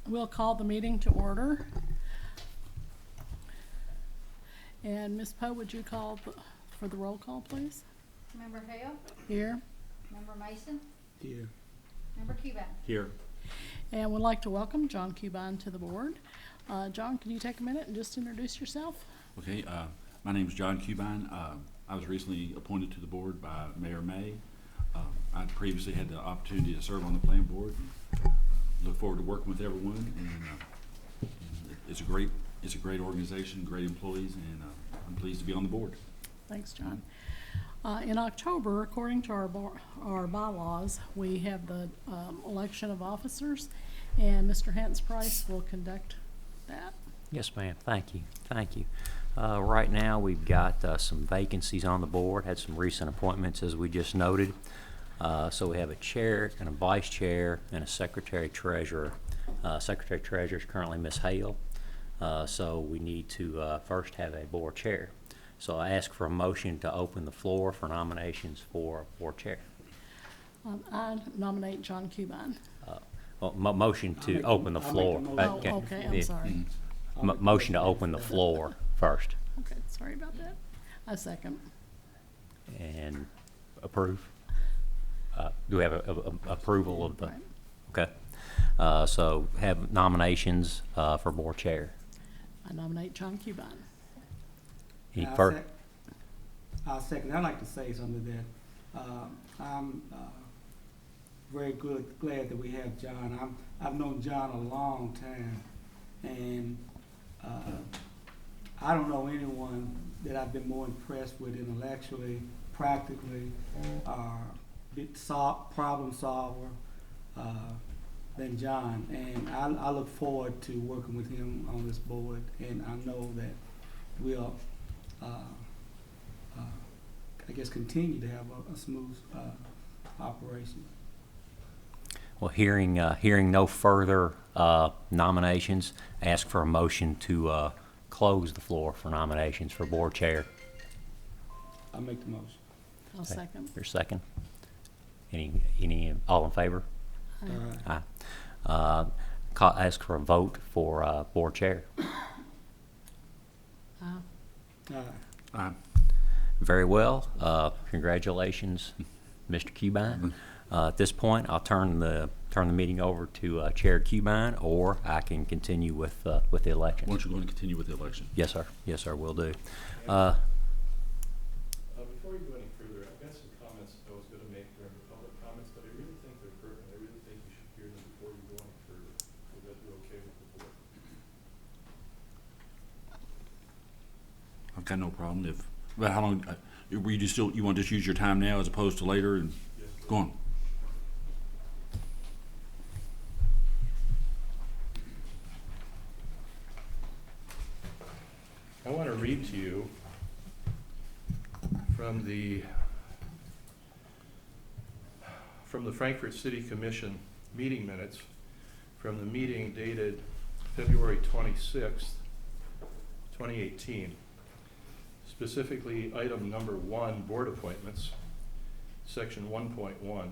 We'll call the meeting to order. And Ms. Poe, would you call for the roll call, please? Member Hale? Here. Member Mason? Here. Member Cuban? Here. And would like to welcome John Cuban to the board. John, can you take a minute and just introduce yourself? Okay, my name is John Cuban. I was recently appointed to the board by Mayor May. I previously had the opportunity to serve on the planning board. And look forward to working with everyone, and it's a great organization, great employees, and I'm pleased to be on the board. Thanks, John. In October, according to our bylaws, we have the election of officers, and Mr. Hans Price will conduct that. Yes, ma'am. Thank you. Thank you. Right now, we've got some vacancies on the board, had some recent appointments, as we just noted. So we have a chair and a vice chair and a secretary-treasurer. Secretary-treasurer is currently Ms. Hale. So we need to first have a board chair. So I ask for a motion to open the floor for nominations for board chair. I nominate John Cuban. Motion to open the floor. Oh, okay, I'm sorry. Motion to open the floor first. Okay, sorry about that. I second. And approve. Do we have a approval of the? Right. Okay. So have nominations for board chair. I nominate John Cuban. Any further? I'll second. I'd like to say something that I'm very glad that we have John. I've known John a long time, and I don't know anyone that I've been more impressed with intellectually, practically, problem solver than John. And I look forward to working with him on this board, and I know that we'll I guess continue to have a smooth operation. Well, hearing no further nominations, ask for a motion to close the floor for nominations for board chair. I'll make the motion. I'll Okay. second. Your second. Any all in favor? Aye. Aye. Ask for a vote for board chair. Aye. Very well. Congratulations, Mr. Cuban. At this point, I'll turn the meeting over to Chair Cuban, or I can continue with the election. Why don't you go and continue with the election? Yes, sir. Yes, sir. Will do. Before you go any further, I've got some comments I was going to make during the public comments, but I really think they're pertinent. I really think you should hear them before you go any further. Would that be okay with the board? I've got no problem but how long, were you you want to just use your time now as opposed to later and Yes. go on? I want to read to you from the Frankfurt City Commission meeting minutes from the meeting dated February 26th, 2018. Specifically, item number 1, board appointments, section 1.1.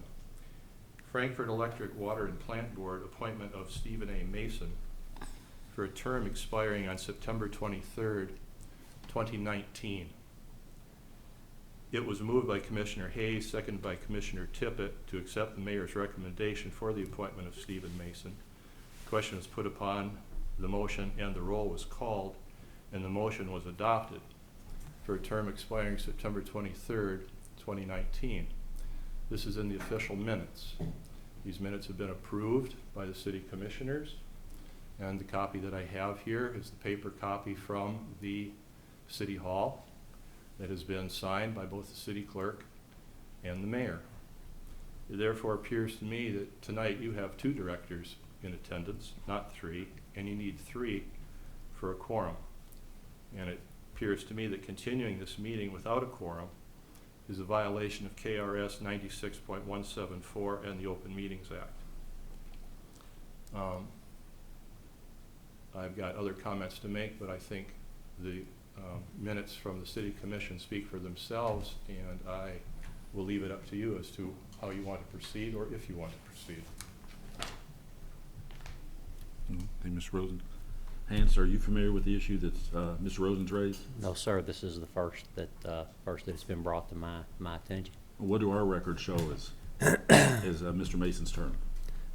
Frankfurt Electric Water and Plant Board appointment of Stephen A. Mason for a term expiring on September 23rd, 2019. It was moved by Commissioner Hayes, seconded by Commissioner Tippett, to accept the mayor's recommendation for the appointment of Stephen Mason. The question was put upon the motion, and the roll was called, and the motion was adopted for a term expiring September 23rd, 2019. This is in the official minutes. These minutes have been approved by the city commissioners, and the copy that I have here is the paper copy from the City Hall that has been signed by both the city clerk and the mayor. It therefore appears to me that tonight you have 2 directors in attendance, not 3, and you need 3 for a quorum. And it appears to me that continuing this meeting without a quorum is a violation of KRS 96.174 and the Open Meetings Act. I've got other comments to make, but I think the minutes from the City Commission speak for themselves, and I will leave it up to you as to how you want to proceed, or if you want to proceed. Okay, Mr. Rosen. Hans, are you familiar with the issue that Mr. Rosen's raised? No, sir, this is the first that it's been brought to my attention. What do our records show as Mr. Mason's term?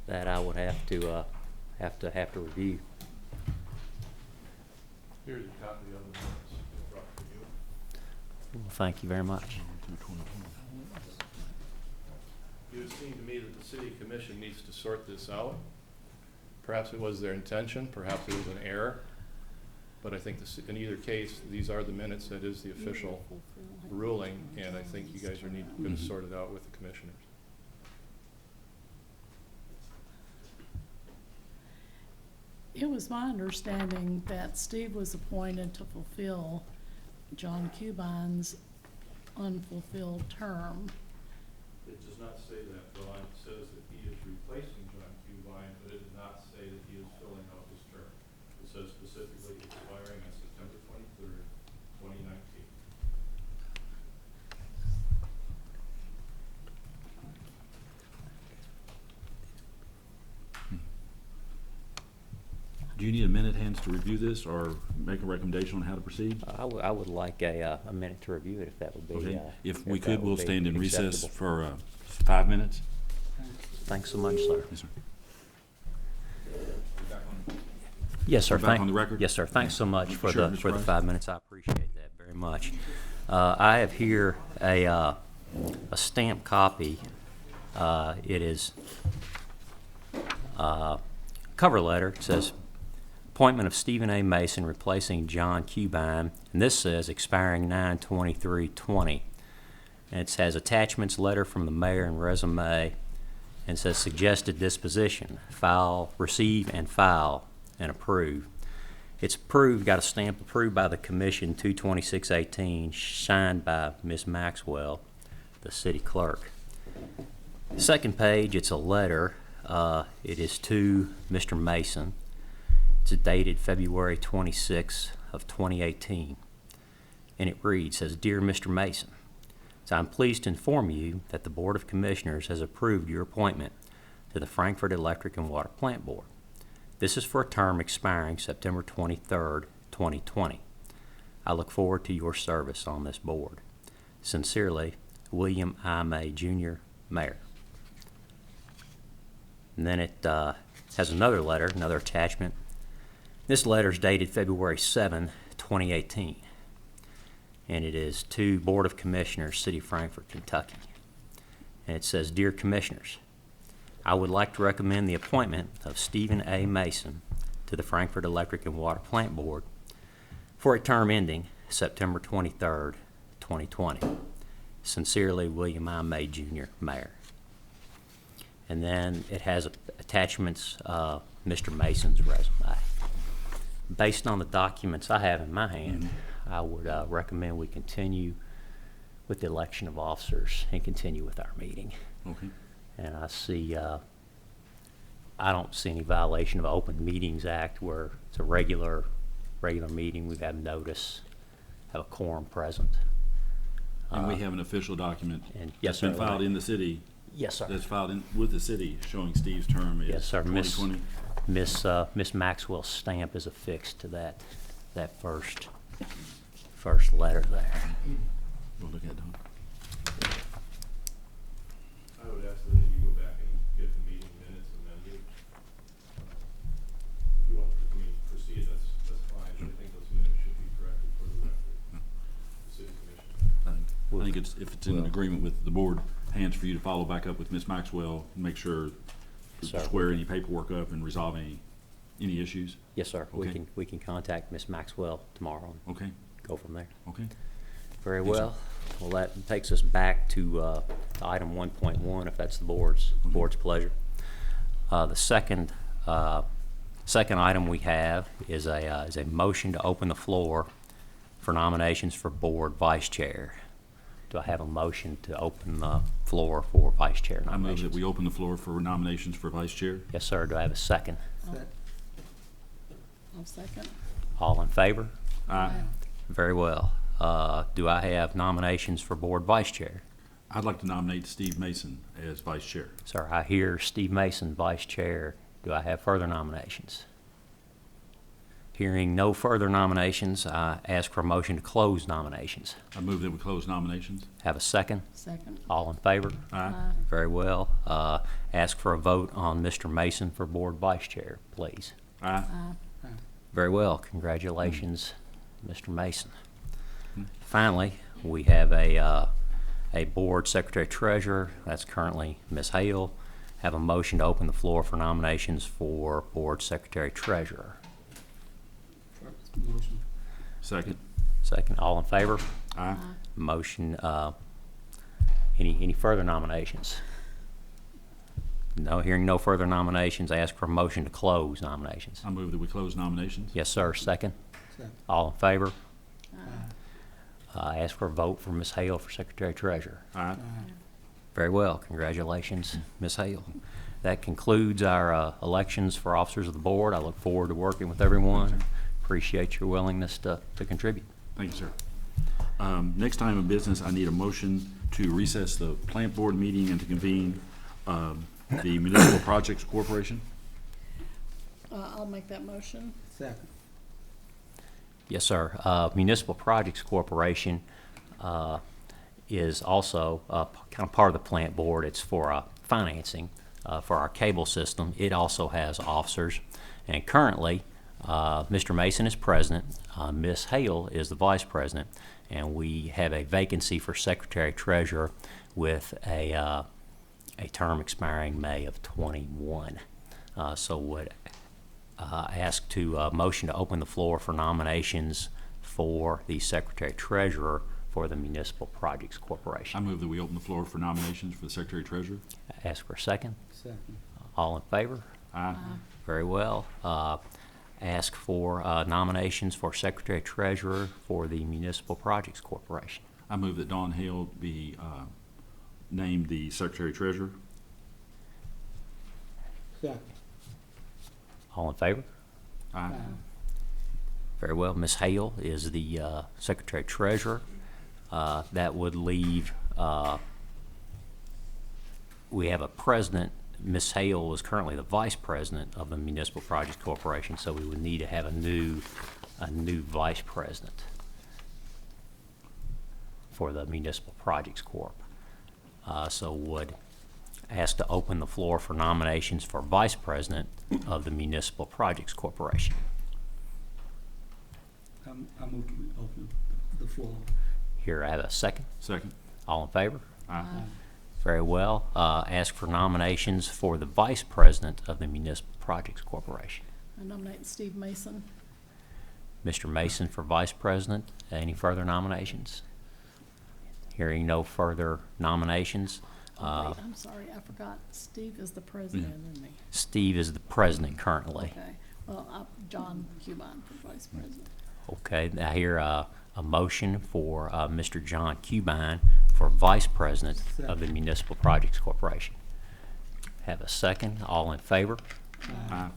That I would have to review. Here's a copy of the minutes brought for you. Well, thank you very much. It would seem to me that the city commission needs to sort this out. Perhaps it was their intention, perhaps it was an error. But I think in either case, these are the minutes, that is the official ruling, and I think you guys are going to sort it out with the commissioners. It was my understanding that Steve was appointed to fulfill John Cubine's unfulfilled term. It does not say that, Dawn. It says that he is replacing John Cubine, but it did not say that he is filling out his term. It says specifically expiring on September 23rd, 2019. Do you need a minute, Hans, to review this or make a recommendation on how to proceed? I would like a minute to review it, if that would be. Okay. If we that could, would we'll be stand in recess acceptable. for 5 minutes. Thanks so much, sir. Yes, sir. Yes, sir. We're back on the record? Yes, sir. Thanks so much for Sure, the Mr. for the Price. 5 minutes. I appreciate that very much. I have here a stamped copy. It is cover letter. It says appointment of Stephen A. Mason replacing John Cubine, and this says expiring 9/23/20. And it has attachments, letter from the mayor and resume, and it says suggested disposition, file, receive and file, and approve. It's approved, got a stamp approved by the commission 2/26/18, signed by Ms. Maxwell, the city clerk. Second page, it's a letter. It is to Mr. Mason. It's dated February 26th of 2018. And it reads, says, Dear Mr. Mason, so I'm pleased to inform you that the Board of Commissioners has approved your appointment to the Frankfurt Electric and Water Plant Board. This is for a term expiring September 23rd, 2020. I look forward to your service on this board. Sincerely, William I. May, Jr., Mayor. And then it has another letter, another attachment. This letter is dated February 7, 2018. And it is to Board of Commissioners, City of Frankfort, Kentucky. And it says, Dear Commissioners, I would like to recommend the appointment of Stephen A. Mason to the Frankfurt Electric and Water Plant Board for a term ending September 23rd, 2020. Sincerely, William I. May, Jr., Mayor. And then it has attachments, Mr. Mason's resume. Based on the documents I have in my hand, I would recommend we continue with the election of officers and continue with our meeting. Okay. And I don't see any violation of Open Meetings Act where it's a regular meeting. We have notice, have a quorum present. And we have an official document And that's yes, been sir. filed in the city, Yes, sir. that's filed with the city showing Steve's term is Yes, sir. 2020. Miss Maxwell's stamp is affixed to that first letter there. We'll look at Don. I would ask that you go back and get the meeting minutes amended. If you want to proceed, that's fine, but I think those minutes should be corrected for the record. The city commission. I think if it's in agreement with the board, Hans, for you to follow back up with Ms. Maxwell, make sure to Sir. square any paperwork up and resolve any issues. Yes, sir. Okay. We can contact Miss Maxwell tomorrow and Okay, go from there. okay. Very Yes, sir. well. Well, that takes us back to item 1.1, if that's the board's pleasure. The second item we have is a motion to open the floor for nominations for board vice chair. Do I have a motion to open the floor for vice chair I move nominations? that we open the floor for nominations for vice chair. Yes, sir. Do I have a second? I'll second. All in favor? Aye. Very well. Do I have nominations for board vice chair? I'd like to nominate Steve Mason as vice chair. Sir, I hear Steve Mason, vice chair. Do I have further nominations? Hearing no further nominations, I ask for a motion to close nominations. I move that we close nominations. Have a second? Second. All in favor? Aye. Very well. Ask for a vote on Mr. Mason for Board Vice Chair, please. Aye. Very well. Congratulations, Mr. Mason. Finally, we have a Board Secretary Treasurer. That's currently Ms. Hale. Have a motion to open the floor for nominations for Board Secretary Treasurer. Motion. Second. Second. All in favor? Aye. Motion, any further nominations? No, hearing no further nominations, I ask for a motion to close nominations. I move that we close nominations. Yes, sir. Second. Second. All in favor? Aye. I ask for a vote for Ms. Hale for Secretary Treasurer. Aye. Aye. Very well. Congratulations, Ms. Hale. That concludes our elections for officers of the board. I look forward to working with everyone. Appreciate your willingness to contribute. Thank you, sir. Next item of business, I need a motion to recess the plant board meeting and to convene the Municipal Projects Corporation. I'll make that motion. Second. Yes, sir. Municipal Projects Corporation is also kind of part of the plant board. It's for financing for our cable system. It also has officers. And currently, Mr. Mason is president, Ms. Hale is the vice president, and we have a vacancy for Secretary Treasurer with a term expiring May of '21. So would ask to motion to open the floor for nominations for the Secretary Treasurer for the Municipal Projects Corporation. I move that we open the floor for nominations for the Secretary Treasurer. Ask for a second. Second. All in favor? Aye. Very well. Ask for nominations for Secretary Treasurer for the Municipal Projects Corporation. I move that Dawn Hale be named the Secretary Treasurer. Second. All in favor? Aye. Very well. Ms. Hale is the Secretary Treasurer. That would leave, we have a president. Ms. Hale is currently the vice president of the Municipal Projects Corporation, so we would need to have a new vice president for the Municipal Projects Corp. So would ask to open the floor for nominations for vice president of the Municipal Projects Corporation. I move to open the floor. Here I have a second. Second. All in favor? Aye. Very well. Ask for nominations for the Vice President of the Municipal Projects Corporation. I nominate Steve Mason. Mr. Mason for Vice President. Any further nominations? Hearing no further nominations, Oh, wait, I'm sorry, I forgot. Steve is the president, isn't he? Steve is the President currently. Okay. Well, John Cubine for vice president. Okay, I hear a motion for Mr. John Cubine for Vice President of the Municipal Projects Corporation. Have a second. All in favor? Aye.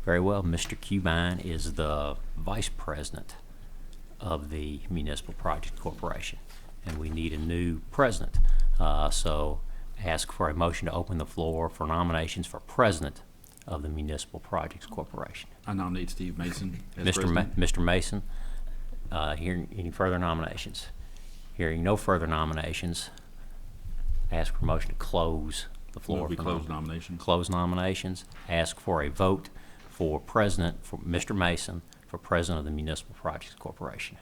Very well. Mr. Cubine is the Vice President of the Municipal Projects Corporation, and we need a new president. So ask for a motion to open the floor for nominations for President of the Municipal Projects Corporation. I nominate Steve Mason as Mr. president. Mr. Mason, hearing any further nominations? Hearing no further nominations, ask for a motion to close the floor. Move we for close nominations. Close nominations. Ask for a vote for President, for Mr. Mason, for President of the Municipal Projects Corporation.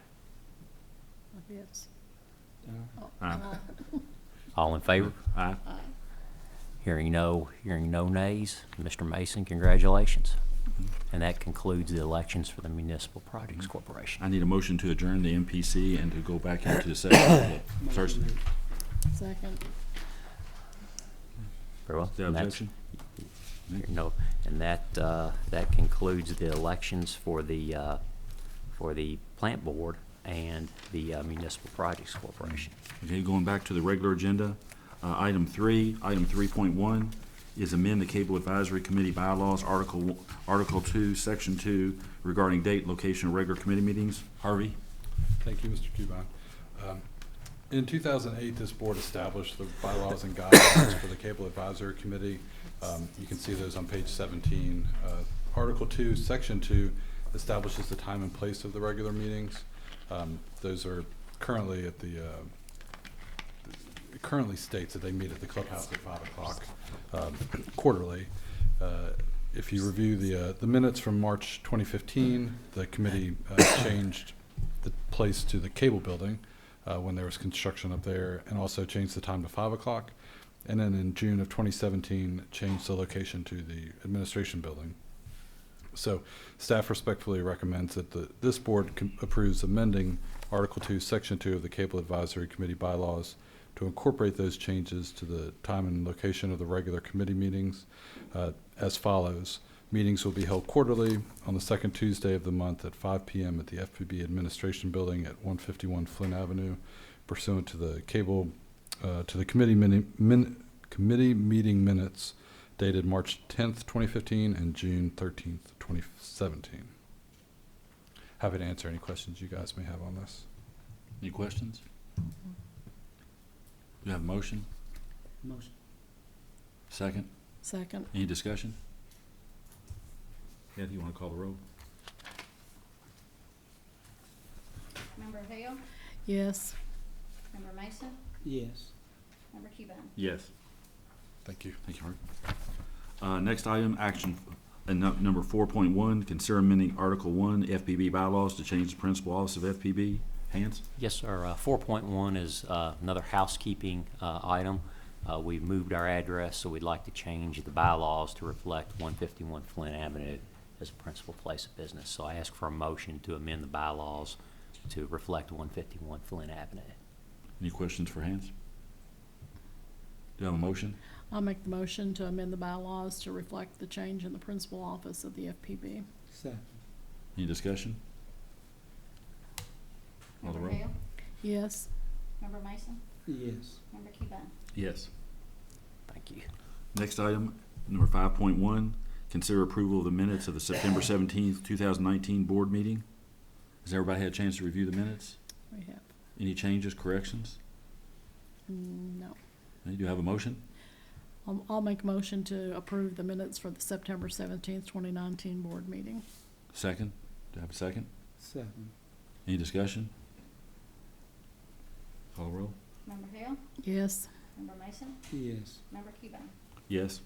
Yes. Aye. All in favor? Aye. Hearing no nays, Mr. Mason, congratulations. And that concludes the elections for the Municipal Projects Corporation. I need a motion to adjourn the MPC and to go back into the session. First, Second. Very well. the And that's- objection? No, and that concludes the elections for the Plant Board and the Municipal Projects Corporation. Okay, going back to the regular agenda, item 3.1 is amend the Cable Advisory Committee bylaws, Article 2, Section 2, regarding date, location of regular committee meetings. Harvey? Thank you, Mr. Cubine. In 2008, this board established the bylaws and guidelines for the Cable Advisory Committee. You can see those on page 17. Article 2, Section 2 establishes the time and place of the regular meetings. Those are currently at the, it currently states that they meet at the clubhouse at 5 o'clock quarterly. If you review the minutes from March 2015, the committee changed the place to the cable building when there was construction up there, and also changed the time to 5 o'clock. And then in June of 2017, changed the location to the administration building. So staff respectfully recommends that this board approves amending Article 2, Section 2 of the Cable Advisory Committee bylaws to incorporate those changes to the time and location of the regular committee meetings as follows. Meetings will be held quarterly on the second Tuesday of the month at 5 p.m. at the FPB Administration Building at 151 Flint Avenue, pursuant to the committee meeting minutes dated March 10th, 2015 and June 13th, 2017. Happy to answer any questions you guys may have on this. Any questions? Do you have a motion? Motion. Second? Second. Any discussion? Kathy, you want to call the roll? Member Hale, Yes. Member Mason, Yes. Member Cuban. Yes. Thank you. Thank you, Art. Next item, action, number 4.1, consider amending Article 1 FPB bylaws to change the principal office of FPB. Hans? Yes, sir. 4.1 is another housekeeping item. We've moved our address, so we'd like to change the bylaws to reflect 151 Flint Avenue as a principal place of business. So I ask for a motion to amend the bylaws to reflect 151 Flint Avenue. Any questions for Hans? Do you have a motion? I'll make the motion to amend the bylaws to reflect the change in the principal office of the FPB. Second. Any discussion? Call the Member roll. Hale, Yes. Member Mason, Yes. Member Cuban. Yes. Thank you. Next item, number 5.1, consider approval of the minutes of the September 17th, 2019 board meeting. Has everybody had a chance to review the minutes? We have. Any changes, corrections? No. Do you have a motion? I'll make a motion to approve the minutes for the September 17th, 2019 board meeting. Second? Do you have a second? Second. Any discussion? Call the roll. Member Hale, Yes. Member Mason, Yes. Member Cuban. Yes.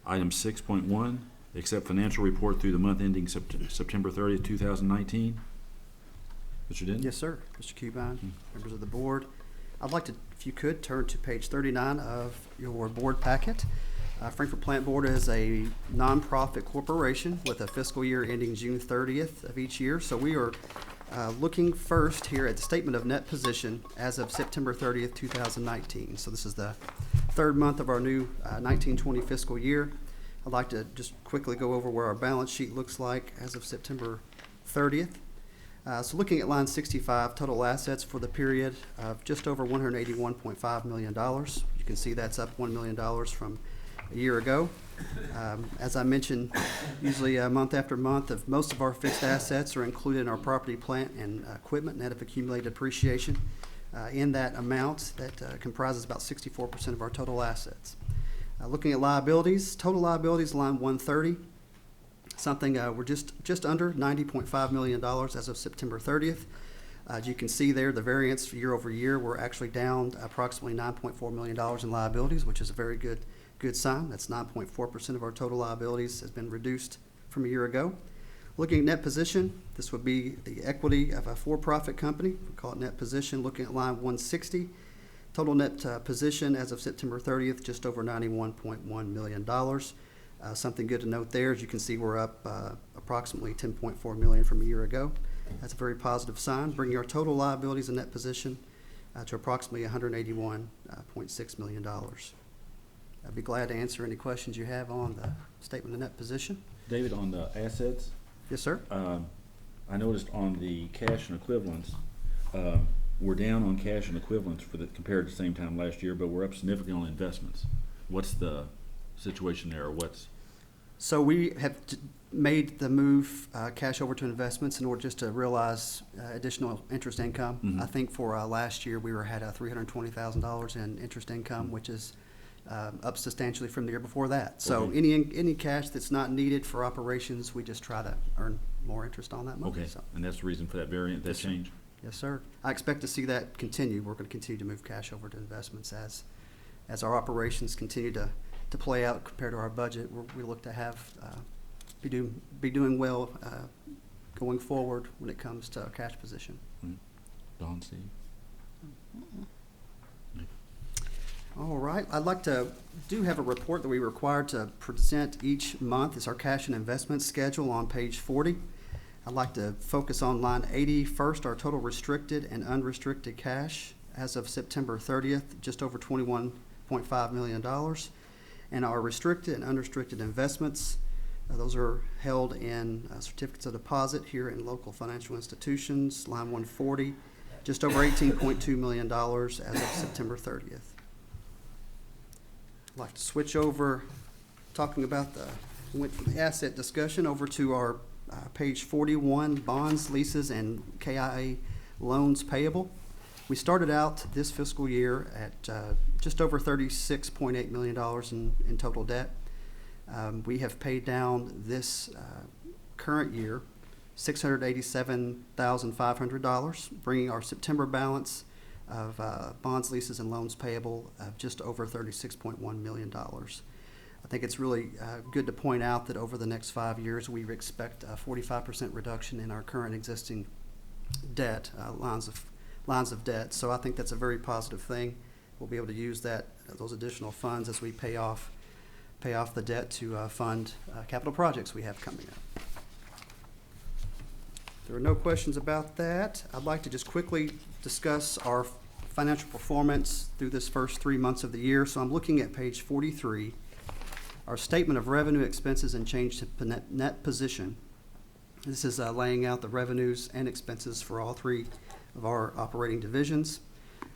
Item 6.1, accept financial report through the month ending September 30th, 2019. Mr. Denton? Yes, sir. Mr. Cubine, members of the board. I'd like to, if you could, turn to page 39 of your board packet. Frankfurt Plant Board is a nonprofit corporation with a fiscal year ending June 30th of each year. So we are looking first here at the statement of net position as of September 30th, 2019. So this is the third month of our new 1920 fiscal year. I'd like to just quickly go over where our balance sheet looks like as of September 30th. So looking at line 65, total assets for the period of just over $181.5 million. You can see that's up $1 million from a year ago. As I mentioned, usually month after month, most of our fixed assets are included in our property, plant, and equipment, net of accumulated appreciation. In that amount, that comprises about 64% of our total assets. Looking at liabilities, total liabilities, line 130. Something we're just under $90.5 million as of September 30th. As you can see there, the variance year over year, we're actually down approximately $9.4 million in liabilities, which is a very good sign. That's 9.4% of our total liabilities has been reduced from a year ago. Looking at net position, this would be the equity of a for-profit company. We call it net position. Looking at line 160, total net position as of September 30th, just over $91.1 million. Something good to note there, as you can see, we're up approximately $10.4 million from a year ago. That's a very positive sign, bringing our total liabilities and net position to approximately $181.6 million. I'd be glad to answer any questions you have on the statement of net position. David, on the assets, Yes, sir. I noticed on the cash and equivalents, we're down on cash and equivalents compared to the same time last year, but we're up significantly on investments. What's the situation there, or what's? So we have made the move cash over to investments in order just to realize additional interest income. Mhm. I think for last year we had $320,000 in interest income, which is up substantially from the year before that. So Okay. any cash that's not needed for operations, we just try to earn more interest on that money. Okay, So, and that's the reason for that variant, that Yes, sir. change? yes, sir. I expect to see that continue. We're going to continue to move cash over to investments as our operations continue to play out compared to our budget. We look to have, be doing well going forward when it comes to our cash position. Don, Steve? All right, do have a report that we're required to present each month. It's our cash and investment schedule on page 40. I'd like to focus on line 80 first, our total restricted and unrestricted cash as of September 30th, just over $21.5 million. And our restricted and unrestricted investments, those are held in certificates of deposit here in local financial institutions, line 140, just over $18.2 million as of September 30th. I'd like to switch over, talking about went from the asset discussion over to our page 41, bonds, leases, and KIA loans payable. We started out this fiscal year at just over $36.8 million in total debt. We have paid down this current year $687,500, bringing our September balance of bonds, leases, and loans payable of just over $36.1 million. I think it's really good to point out that over the next 5 years, we expect a 45% reduction in our current existing debt, lines of debt. So I think that's a very positive thing. We'll be able to use those additional funds as we pay off the debt to fund capital projects we have coming up. If there are no questions about that, I'd like to just quickly discuss our financial performance through this first 3 months of the year. So I'm looking at page 43, our statement of revenue, expenses, and change to net position. This is laying out the revenues and expenses for all three of our operating divisions.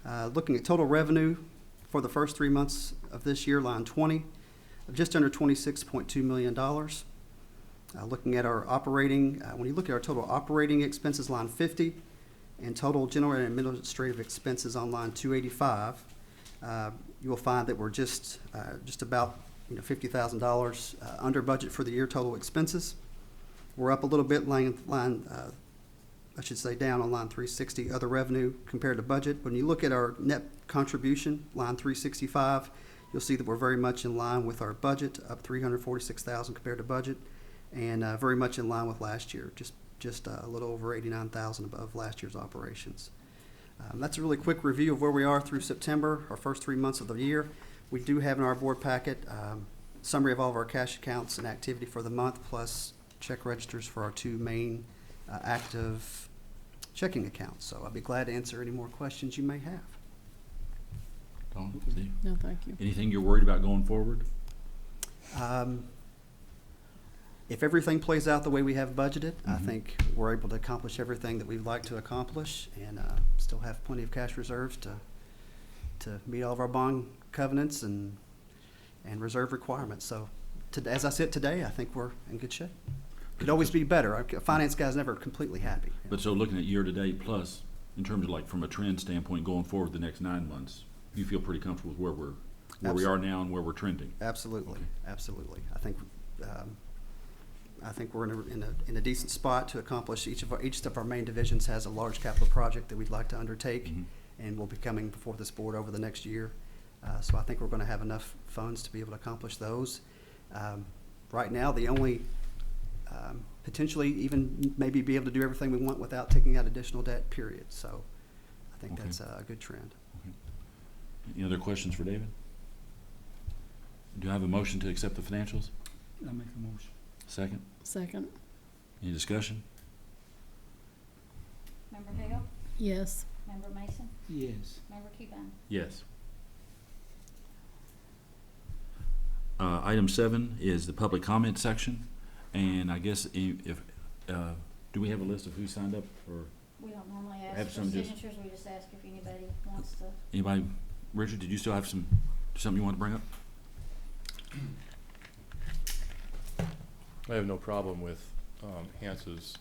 Looking at total revenue for the first 3 months of this year, line 20, of just under $26.2 million. Looking at our operating, when you look at our total operating expenses, line 50, and total general and administrative expenses on line 285, you will find that we're just about $50,000 under budget for the year total expenses. We're up a little bit down on line 360, other revenue compared to budget. When you look at our net contribution, line 365, you'll see that we're very much in line with our budget, up $346,000 compared to budget, and very much in line with last year, just a little over $89,000 above last year's operations. That's a really quick review of where we are through September, our first 3 months of the year. We do have in our board packet summary of all of our cash accounts and activity for the month, plus check registers for our two main active checking accounts. So I'll be glad to answer any more questions you may have. Don, Steve? No, thank you. Anything you're worried about going forward? If everything plays out the way we have budgeted, I think we're able to accomplish everything that we'd like to accomplish, and still have plenty of cash reserves to meet all of our bond covenants and reserve requirements. So as I sit today, I think we're in good shape. Could always be better. A finance guy's never completely happy. But so looking at year-to-date plus, in terms of like from a trend standpoint going forward the next 9 months, you feel pretty comfortable with where we are now and where we're trending? Absolutely, Okay. absolutely. I think we're in a decent spot to accomplish. Each of our main divisions has a large capital project that we'd like to undertake, and will be coming before this board over the next year. So I think we're going to have enough funds to be able to accomplish those. Right now, the only potentially even maybe be able to do everything we want without taking out additional debt, period. So I think that's a good trend. Any other questions for David? Do I have a motion to accept the financials? I make a motion. Second? Second, Any discussion? Member Hale? yes. Member Mason? Yes. Member Cuban? Yes. Item 7 is the public comment section, and I guess if do we have a list of who signed up, or We don't normally Have ask for some just- signatures, we just ask if anybody wants to. anybody? Richard, did you still have something you want to bring up? I have no problem with Hance's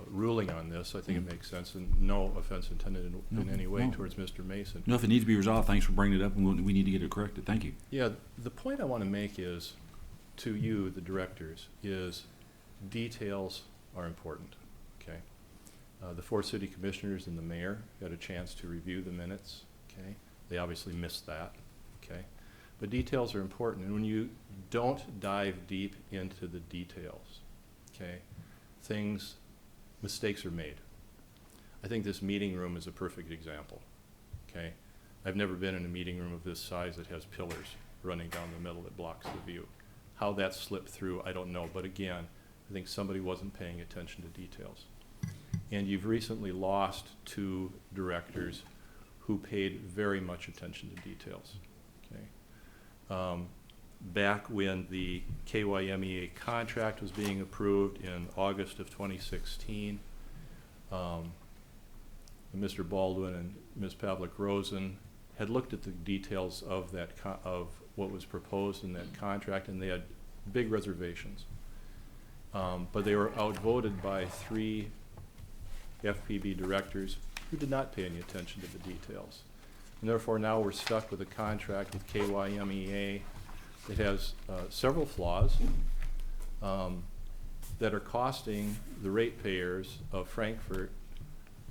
ruling on this. I think it makes sense, and no offense intended in any way No. towards Mr. Mason. No, if it needs to be resolved, thanks for bringing it up, and we need to get it corrected. Thank you. Yeah, the point I want to make is, to you, the directors, is details are important, okay? The 4 city commissioners and the mayor got a chance to review the minutes, okay? They obviously missed that, okay? But details are important, and when you don't dive deep into the details, okay, mistakes are made. I think this meeting room is a perfect example, okay? I've never been in a meeting room of this size that has pillars running down the middle that blocks the view. How that slipped through, I don't know, but again, I think somebody wasn't paying attention to details. And you've recently lost 2 directors who paid very much attention to details, okay? Back when the KYMEA contract was being approved in August of 2016, Mr. Baldwin and Ms. Pavlik-Rosen had looked at the details of that of what was proposed in that contract, and they had big reservations. But they were outvoted by 3 FPB directors who did not pay any attention to the details. And therefore now we're stuck with a contract with KYMEA that has several flaws that are costing the ratepayers of Frankfurt,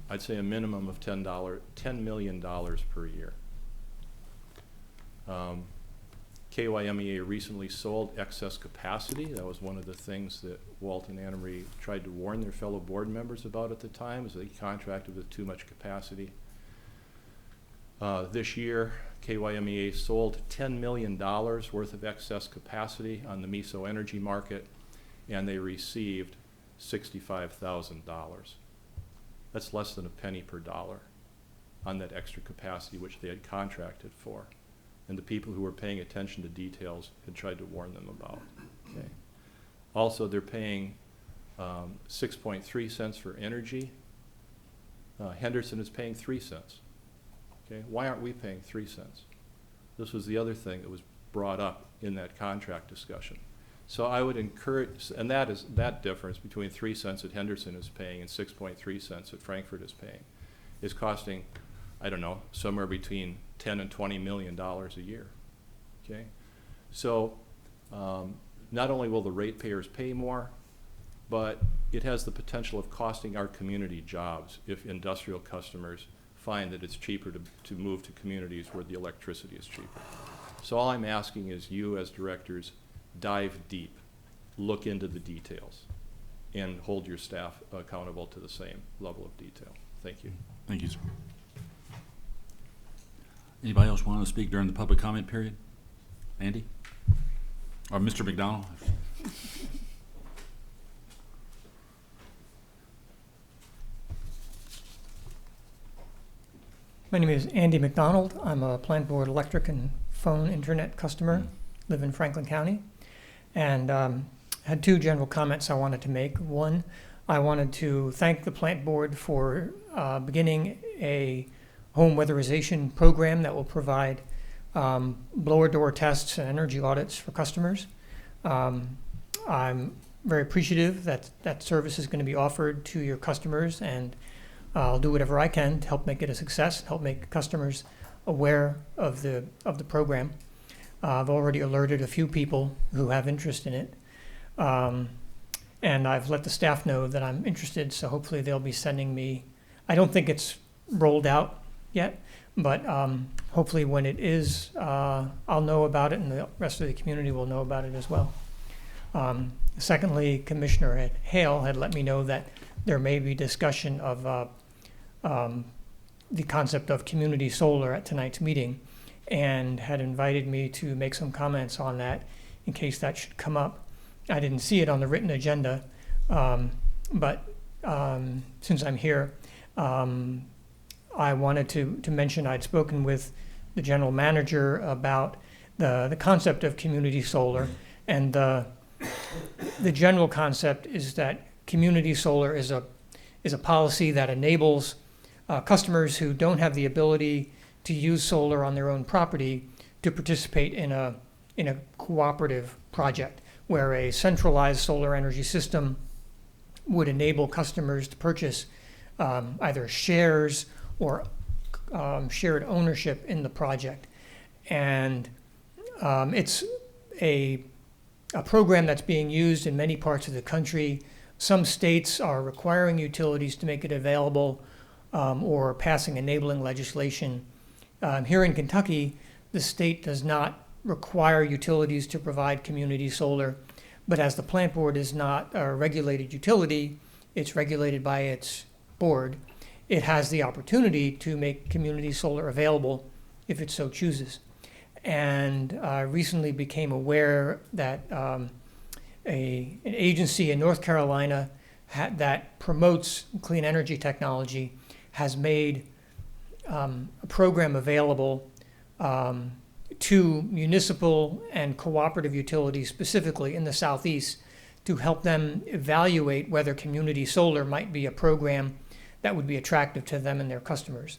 I'd say a minimum of $10 million per year. KYMEA recently sold excess capacity. That was one of the things that Walt and Anna Marie tried to warn their fellow board members about at the time, is they contracted with too much capacity. This year, KYMEA sold $10 million worth of excess capacity on the MISO energy market, and they received $65,000. That's less than a penny per dollar on that extra capacity which they had contracted for. And the people who were paying attention to details had tried to warn them about. Okay. Also, they're paying 6.3 cents for energy. Henderson is paying 3 cents. Okay. Why aren't we paying 3 cents? This was the other thing that was brought up in that contract discussion. So I would encourage, and that is that difference between 3 cents that Henderson is paying and 6.3 cents that Frankfurt is paying is costing, I don't know, somewhere between $10 and $20 million a year. Okay, so not only will the ratepayers pay more, but it has the potential of costing our community jobs if industrial customers find that it's cheaper to move to communities where the electricity is cheaper. So all I'm asking is you as directors, dive deep, look into the details, and hold your staff accountable to the same level of detail. Thank you. Thank you, sir. Anybody else want to speak during the public comment period? Andy? Or Mr. McDonald? My name is Andy McDonald. I'm a plant board electric and phone internet customer, live in Franklin County, and had 2 general comments I wanted to make. One, I wanted to thank the plant board for beginning a home weatherization program that will provide blower door tests and energy audits for customers. I'm very appreciative that that service is going to be offered to your customers, and I'll do whatever I can to help make it a success, help make customers aware of the program. I've already alerted a few people who have interest in it, and I've let the staff know that I'm interested, so hopefully they'll be sending me, I don't think it's rolled out yet, but hopefully when it is, I'll know about it, and the rest of the community will know about it as well. Secondly, Commissioner Hale had let me know that there may be discussion of the concept of community solar at tonight's meeting, and had invited me to make some comments on that in case that should come up. I didn't see it on the written agenda, but since I'm here, I wanted to mention I'd spoken with the general manager about the concept of community solar, and the general concept is that community solar is a policy that enables customers who don't have the ability to use solar on their own property to participate in a cooperative project where a centralized solar energy system would enable customers to purchase either shares or shared ownership in the project. And it's a program that's being used in many parts of the country. Some states are requiring utilities to make it available or passing enabling legislation. Here in Kentucky, the state does not require utilities to provide community solar, but as the plant board is not a regulated utility, it's regulated by its board. It has the opportunity to make community solar available if it so chooses. And I recently became aware that an agency in North Carolina that promotes clean energy technology has made a program available to municipal and cooperative utilities, specifically in the Southeast, to help them evaluate whether community solar might be a program that would be attractive to them and their customers.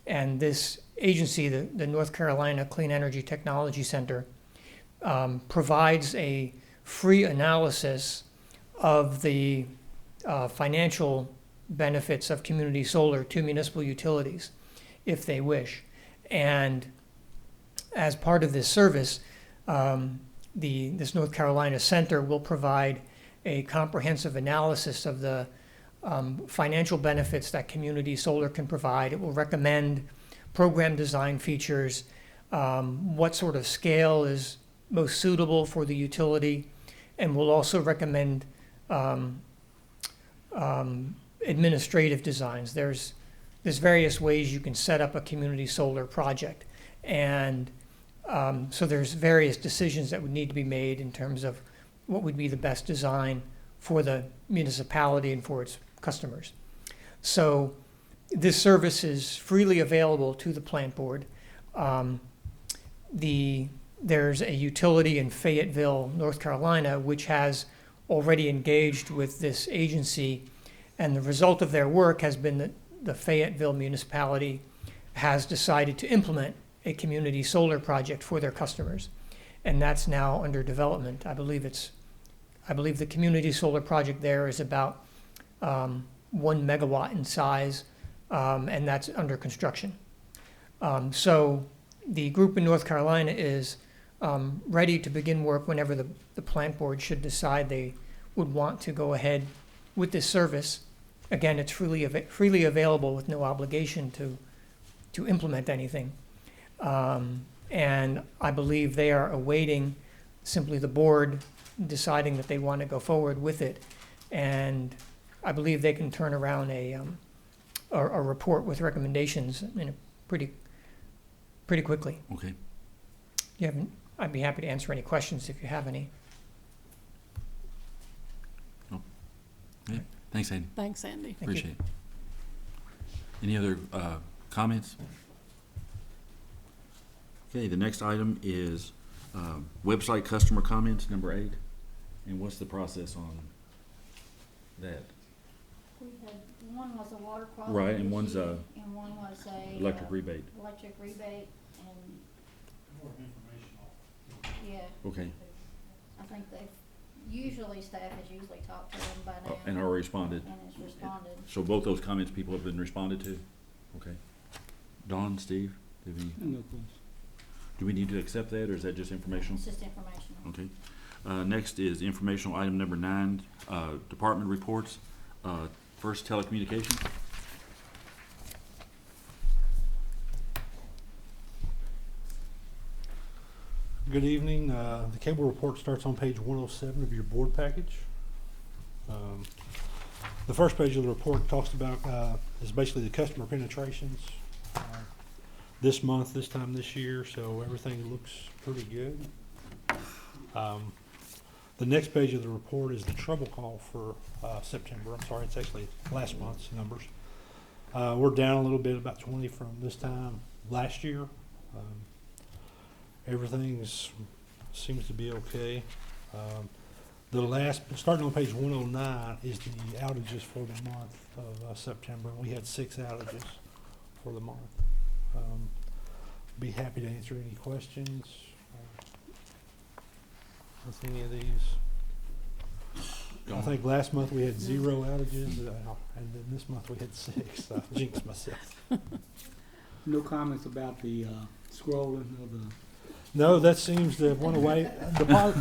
And this agency, the North Carolina Clean Energy Technology Center, provides a free analysis of the financial benefits of community solar to municipal utilities, if they wish. And as part of this service, this North Carolina Center will provide a comprehensive analysis of the financial benefits that community solar can provide. It will recommend program design features, what sort of scale is most suitable for the utility, and will also recommend administrative designs. There's various ways you can set up a community solar project, and so there's various decisions that would need to be made in terms of what would be the best design for the municipality and for its customers. So this service is freely available to the plant board. There's a utility in Fayetteville, North Carolina, which has already engaged with this agency, and the result of their work has been that the Fayetteville municipality has decided to implement a community solar project for their customers, and that's now under development. I believe the community solar project there is about 1 megawatt in size, and that's under construction. So the group in North Carolina is ready to begin work whenever the plant board should decide they would want to go ahead with this service. Again, it's freely available with no obligation to implement anything. And I believe they are awaiting simply the board deciding that they want to go forward with it. And I believe they can turn around a report with recommendations in a pretty quickly. Okay. I'd be happy to answer any questions if you have any. Yeah. Thanks, Andy. Thanks, Andy. Thank you. Appreciate it. Any other comments? Okay, the next item is website customer comments, number 8. And what's the process on that? We had, one was a water quality Right, and one's issue, a and one was a electric rebate. electric rebate, and yeah, Okay. I think usually staff has usually talked to them by now. And already responded. And it's responded. So both those comments people have been responded to? Okay. Dawn, Steve, do we need to accept that, or is that just informational? It's just informational. Okay. Next is informational item number 9, department reports. First, telecommunications. Good evening. The cable report starts on page 107 of your board package. The first page of the report talks about is basically the customer penetrations this month, this time this year, so everything looks pretty good. The next page of the report is the trouble call for September. I'm sorry, it's actually last month's numbers. We're down a little bit, about 20 from this time last year. Everything seems to be okay. The last, starting on page 109, is the outages for the month of September. We had 6 outages for the month. Be happy to answer any questions with any of these. I think last month we had 0 outages, and then this month we had 6. I jinxed myself. No comments about the scrolling of the, No, that seems to have went away.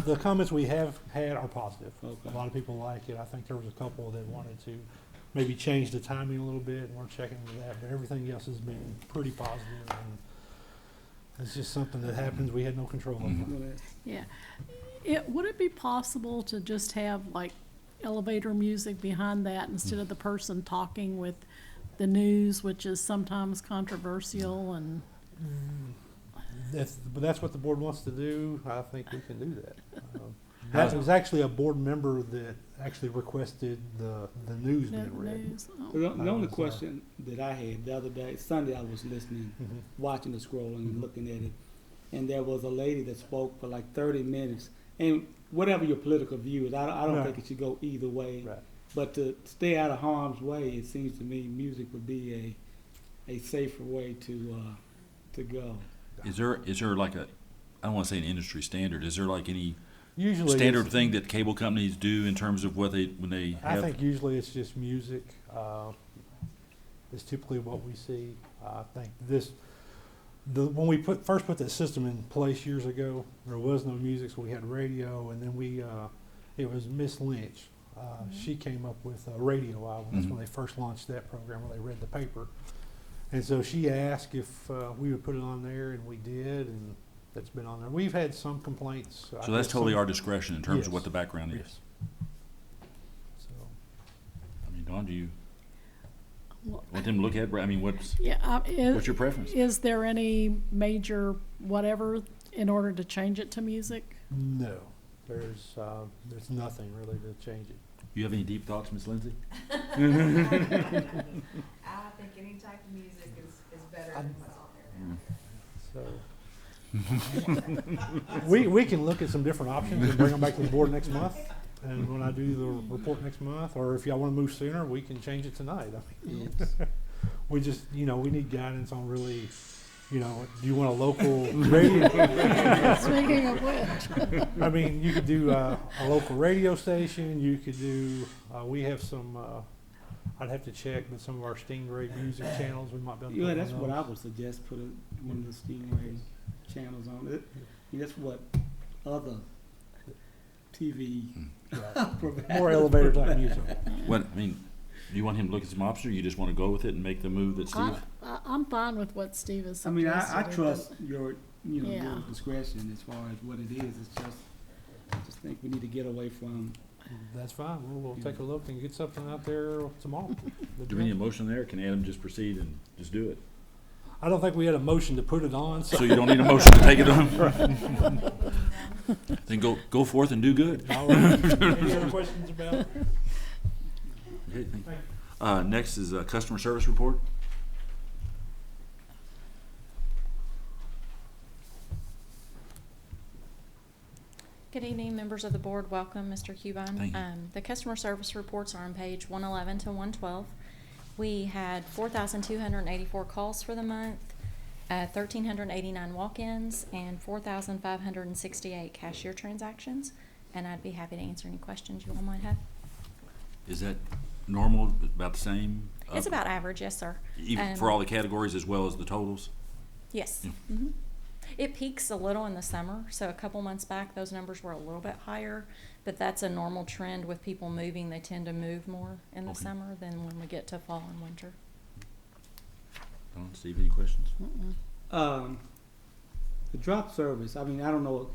The comments we have had are positive. Okay. A lot of people like it. I think there was a couple that wanted to maybe change the timing a little bit, and we're checking into that, but everything else has been pretty positive, and it's just something that happens. We had no control over. Yeah. Would it be possible to just have like elevator music behind that instead of the person talking with the news, which is sometimes controversial and? But that's what the board wants to do. I think we can do that. That was actually a board member that actually requested the news be read. News? Oh. the only question that I had the other day, Sunday I was listening, watching the scrolling and looking at it, and there was a lady that spoke for like 30 minutes, and whatever your political view is, I don't Right. think it should go either way. Right. But to stay out of harm's way, it seems to me music would be a safer way to go. Is there like a, I don't want to say an industry standard, is there like any Usually standard it's- thing that cable companies do in terms of what when they I have? think usually it's just music. Is typically what we see. I think when we first put that system in place years ago, there was no music, so we had radio, and then it was Miss Lynch. She came up with a radio album. That's when they first launched that program, where they read the paper. And so she asked if we would put it on there, and we did, and that's been on there. We've had some complaints. So that's totally our discretion in terms of what Yes. the background is. Yes. So, I mean, Dawn, do you Well, want them to look at it? I mean, what's Yeah. what's your preference? Is there any major whatever in order to change it to music? no, there's nothing really to change it. You have any deep thoughts, Miss Lindsay? I think any type of music is better than what's on there now. So we can look at some different options and bring them back to the board next month. And when I do the report next month, or if y'all want to move sooner, we can change it tonight. I mean, we just, we need guidance on really, do you want a local radio? Speaking of which. I mean, you could do a local radio station. You could do, we have some, I'd have to check, but some of our Stingray music channels, we might be able to put Yeah, on that's what I those. would suggest, put one of the Stingray channels on it. That's what other TV providers. More elevator type music. What I mean, do you want him to look at some options, or you just want to go with it and make the move that Steve? I'm fine with what Steve has I mean, suggested. I trust your, Yeah. your discretion as far as what it is. It's just, I just think we need to get away from. That's fine. We'll take a look and get something out there tomorrow. Do we need a motion there? Can Adam just proceed and just do it? I don't think we had a motion to put it on, so. So you don't need a motion to take it on? Then go forth and do good. All right. Any other questions about it? Okay, thank you. Next is a customer service report. Good evening, members of the board. Welcome, Mr. Cubine. Thank you. The customer service reports are on page 111 to 112. We had 4,284 calls for the month, 1,389 walk-ins, and 4,568 cashier transactions. And I'd be happy to answer any questions you all might have. Is that normal, about the same? It's about average, yes, sir. Even for all the categories as well as the totals? Yes. Yeah. Mhm. It peaks a little in the summer, so a couple months back, those numbers were a little bit higher, but that's a normal trend with people moving. They tend to move more in the Okay. summer than when we get to fall and winter. Don, Steve, any questions? The drop service, I mean, I don't know,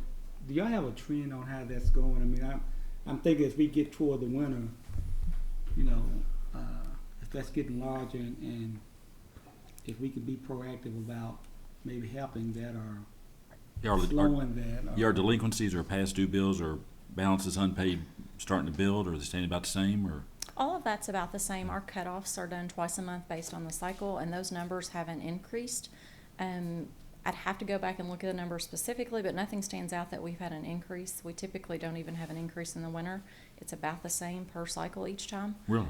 do y'all have a trend on how that's going? I mean, I'm thinking as we get toward the winter, if that's getting larger and if we could be proactive about maybe helping that or slowing that. Are delinquencies or past due bills or balances unpaid starting to build, or are they staying about the same, or? All of that's about the same. Our cutoffs are done twice a month based on the cycle, and those numbers haven't increased. I'd have to go back and look at the numbers specifically, but nothing stands out that we've had an increase. We typically don't even have an increase in the winter. It's about the same per cycle each time. Really?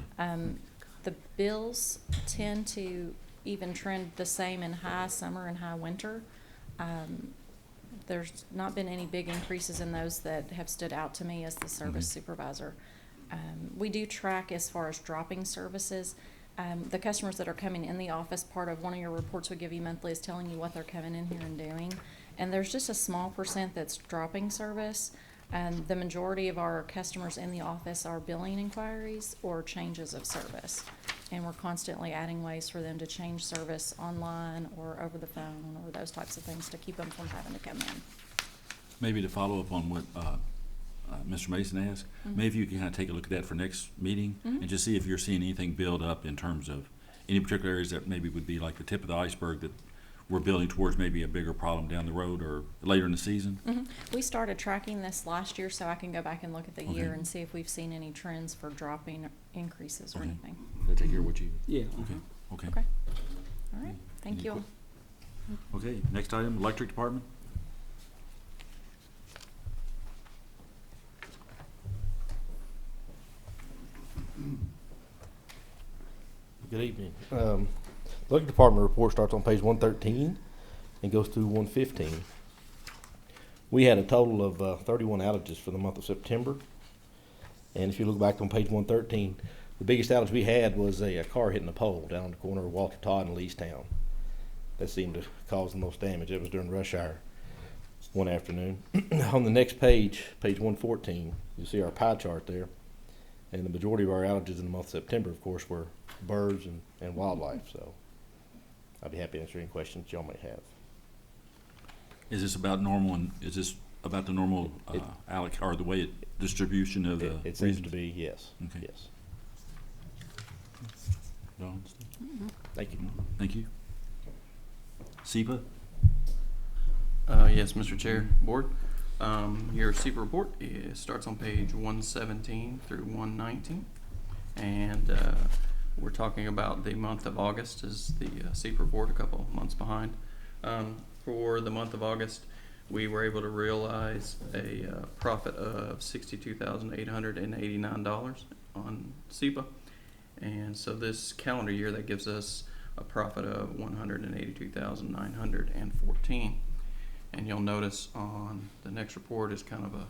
The bills tend to even trend the same in high summer and high winter. There's not been any big increases in those that have stood out to me as the service supervisor. We do track as far as dropping services. The customers that are coming in the office, part of one of your reports we give you monthly is telling you what they're coming in here and doing. And there's just a small percent that's dropping service. The majority of our customers in the office are billing inquiries or changes of service. And we're constantly adding ways for them to change service online or over the phone or those types of things to keep them from having to come in. Maybe to follow up on what Mr. Mason asked, maybe you can kind of take a look at that for next meeting and just see if you're seeing anything build up in terms of any particular areas that maybe would be like the tip of the iceberg that we're building towards maybe a bigger problem down the road or later in the season. We started tracking this last year, so I can go back and look at the year Okay. and see if we've seen any trends for dropping increases or Okay. anything. Did I take care of what you? Yeah. Okay. Okay. All right, thank Any you. Okay, next item, electric department. Good evening. Electric department report starts on page 113 and goes through 115. We had a total of 31 outages for the month of September. And if you look back on page 113, the biggest outage we had was a car hitting a pole down on the corner of Walter Todd and Leestown. That seemed to cause the most damage. It was during rush hour one afternoon. On the next page, page 114, you'll see our pie chart there. And the majority of our outages in the month of September, of course, were birds and wildlife. So I'd be happy to answer any questions y'all may have. Is this about normal and is this about the normal or the way distribution of the It seems reasons? to be, yes. Okay. Yes. Dawn? Thank you. Thank you. SEPA? Yes, Mr. Chair, Board. Your SEPA report starts on page 117 through 119. And we're talking about the month of August is the SEPA report, a couple months behind. For the month of August, we were able to realize a profit of $62,889 on SEPA. And so this calendar year, that gives us a profit of $182,914. And you'll notice on the next report is kind of a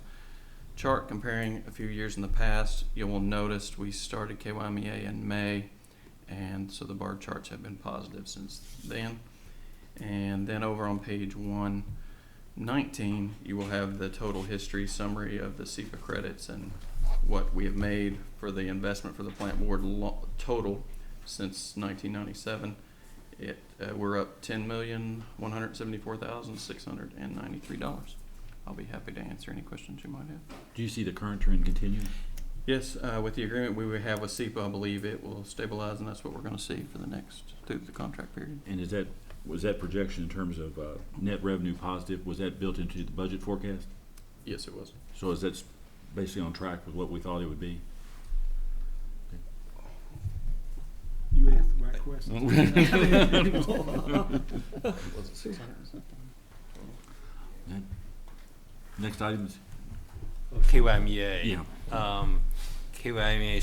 chart comparing a few years in the past. You will notice we started KYMEA in May, and so the bar charts have been positive since then. And then over on page 119, you will have the total history summary of the SEPA credits and what we have made for the investment for the plant board total since 1997. We're up $10,174,693. I'll be happy to answer any questions you might have. Do you see the current trend continuing? Yes, with the agreement we would have with SEPA, I believe it will stabilize, and that's what we're going to see for the next through the contract period. And was that projection in terms of net revenue positive, was that built into the budget forecast? Yes, it was. So is that basically on track with what we thought it would be? You asked the right question. Was it 600 or something? Next item is KYMEA. Yeah. KYMEA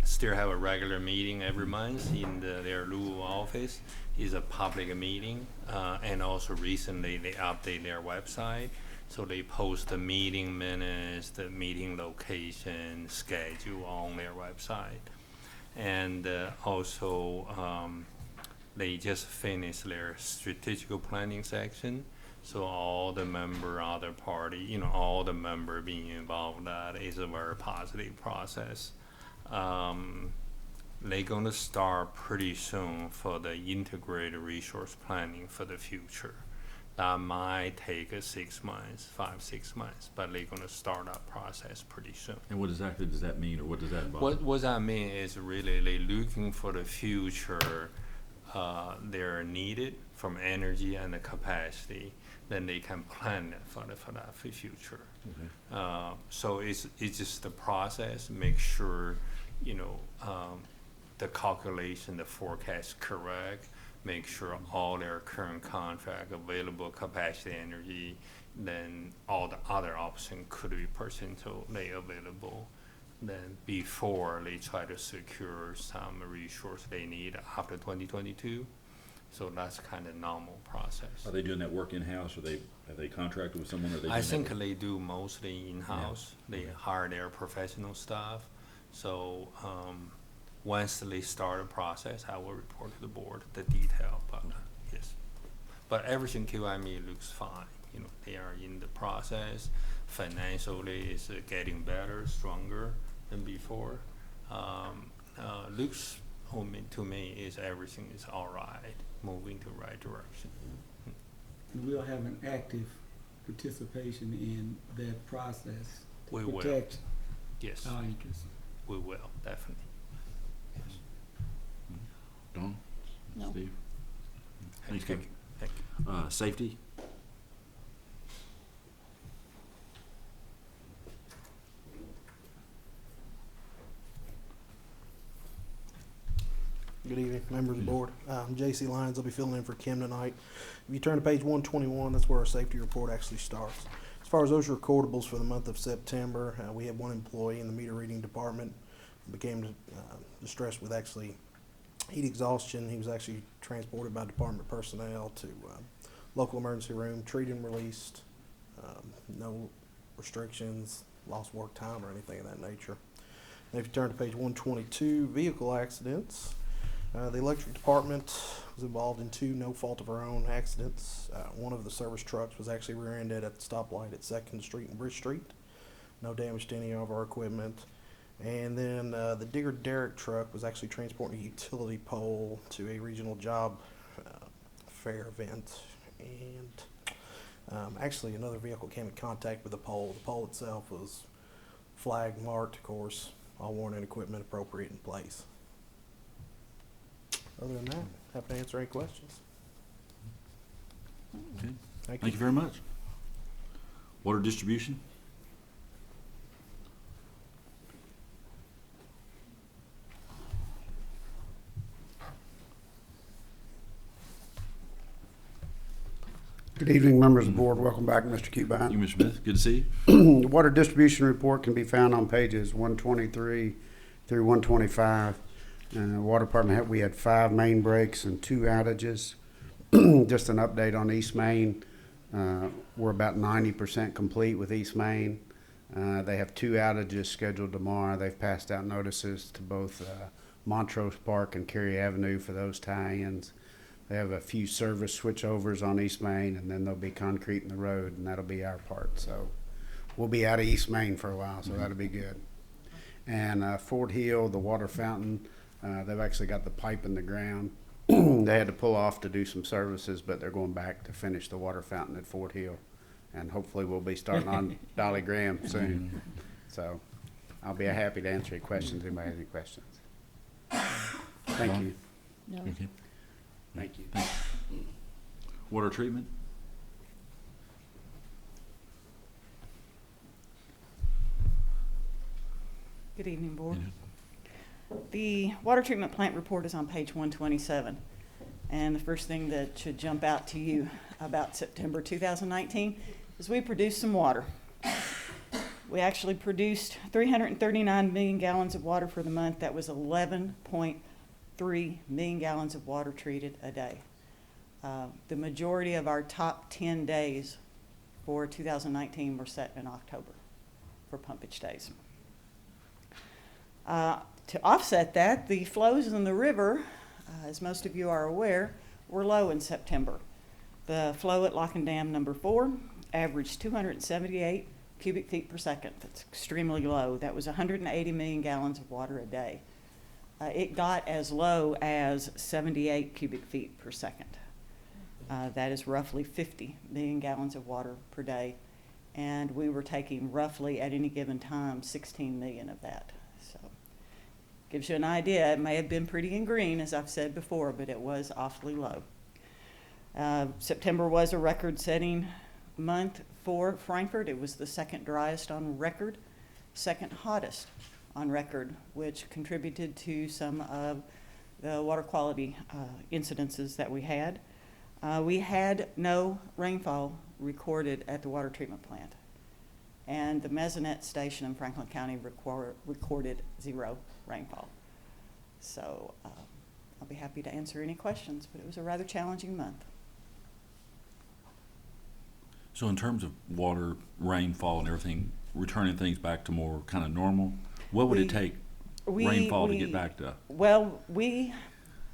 still have a regular meeting every month in their Louisville office. It's a public meeting, and also recently they update their website, so they post the meeting minutes, the meeting location, schedule on their website, and also they just finished their strategic planning section. So all the member, other party, all the member being involved, that is a very positive process. They're going to start pretty soon for the integrated resource planning for the future. That might take 6 months, 5-6 months, but they're going to start that process pretty soon. And what exactly does that mean, or what does that involve? What I mean is really they're looking for the future. They're needed from energy and the capacity. Then they can plan for that future. Okay. So it's just the process. Make sure the calculation, the forecast correct. Make sure all their current contract available capacity energy. Then all the other options could be percentually available. Then before they try to secure some resource they need after 2022. So that's kind of normal process. Are they doing that work in-house, or have they contracted with someone, or are they doing I that think work? they do mostly in-house. They hire their professional staff. So once they start a process, I will report to the board the detail. But yes, but everything QIME looks fine. You know, they are in the process. Financially, is getting better, stronger than before. Looks to me is everything is all right, moving to the right direction. We'll have an active participation in that process to We will. protect Yes, our interests. we will, definitely. Yes. Dawn? No. Steve? Thanks, Thank Kevin. you. Thank you. Safety? Good evening, members of the board. J.C. Lyons will be filling in for Kim tonight. If you turn to page 121, that's where our safety report actually starts. As far as those recordables for the month of September, we had one employee in the meter reading department who became distressed with actually heat exhaustion. He was actually transported by department personnel to local emergency room, treated and released. No restrictions, lost work time, or anything of that nature. And if you turn to page 122, vehicle accidents. The electric department was involved in 2 no fault of our own accidents. One of the service trucks was actually rear-ended at the stoplight at 2nd Street and Bridge Street. No damage to any of our equipment. And then the digger derrick truck was actually transporting a utility pole to a regional job fair event. And actually another vehicle came in contact with the pole. The pole itself was flag marked, of course, all worn and equipment appropriate in place. Other than that, happy to answer any questions. Okay. Thank Thank you very much. Water distribution? Good evening, members of the board. Welcome back, Mr. You, Cubine. Mr. Smith, good to see you. The water distribution report can be found on pages 123 through 125. Water department, we had 5 main breaks and 2 outages. Just an update on East Main. We're about 90% complete with East Main. They have 2 outages scheduled tomorrow. They've passed out notices to both Montrose Park and Cary Avenue for those tie-ins. They have a few service switchovers on East Main, and then there'll be concrete in the road, and that'll be our part. So we'll be out of East Main for a while, so that'll be good. And Fort Hill, the water fountain, they've actually got the pipe in the ground. They had to pull off to do some services, but they're going back to finish the water fountain at Fort Hill. And hopefully we'll be starting on Dolly Graham soon. So I'll be happy to answer any questions. Anybody has any questions? Thank you. No. Okay. Thank you. Water treatment? Good evening, board. The water treatment plant report is on page 127. And the first thing that should jump out to you about September 2019 is we produced some water. We actually produced 339 million gallons of water for the month. That was 11.3 million gallons of water treated a day. The majority of our top 10 days for 2019 were set in October for pumpage days. To offset that, the flows in the river, as most of you are aware, were low in September. The flow at Lock and Dam number 4 averaged 278 cubic feet per second. That's extremely low. That was 180 million gallons of water a day. It got as low as 78 cubic feet per second. That is roughly 50 million gallons of water per day. And we were taking roughly at any given time 16 million of that. So gives you an idea. It may have been pretty in green, as I've said before, but it was awfully low. September was a record-setting month for Frankfort. It was the second driest on record, second hottest on record, which contributed to some of the water quality incidences that we had. We had no rainfall recorded at the water treatment plant. And the Mesonet station in Franklin County recorded 0 rainfall. So I'll be happy to answer any questions, but it was a rather challenging month. So in terms of water, rainfall and everything, returning things back to more kind of normal, what would it take rainfall to get back to? Well, we,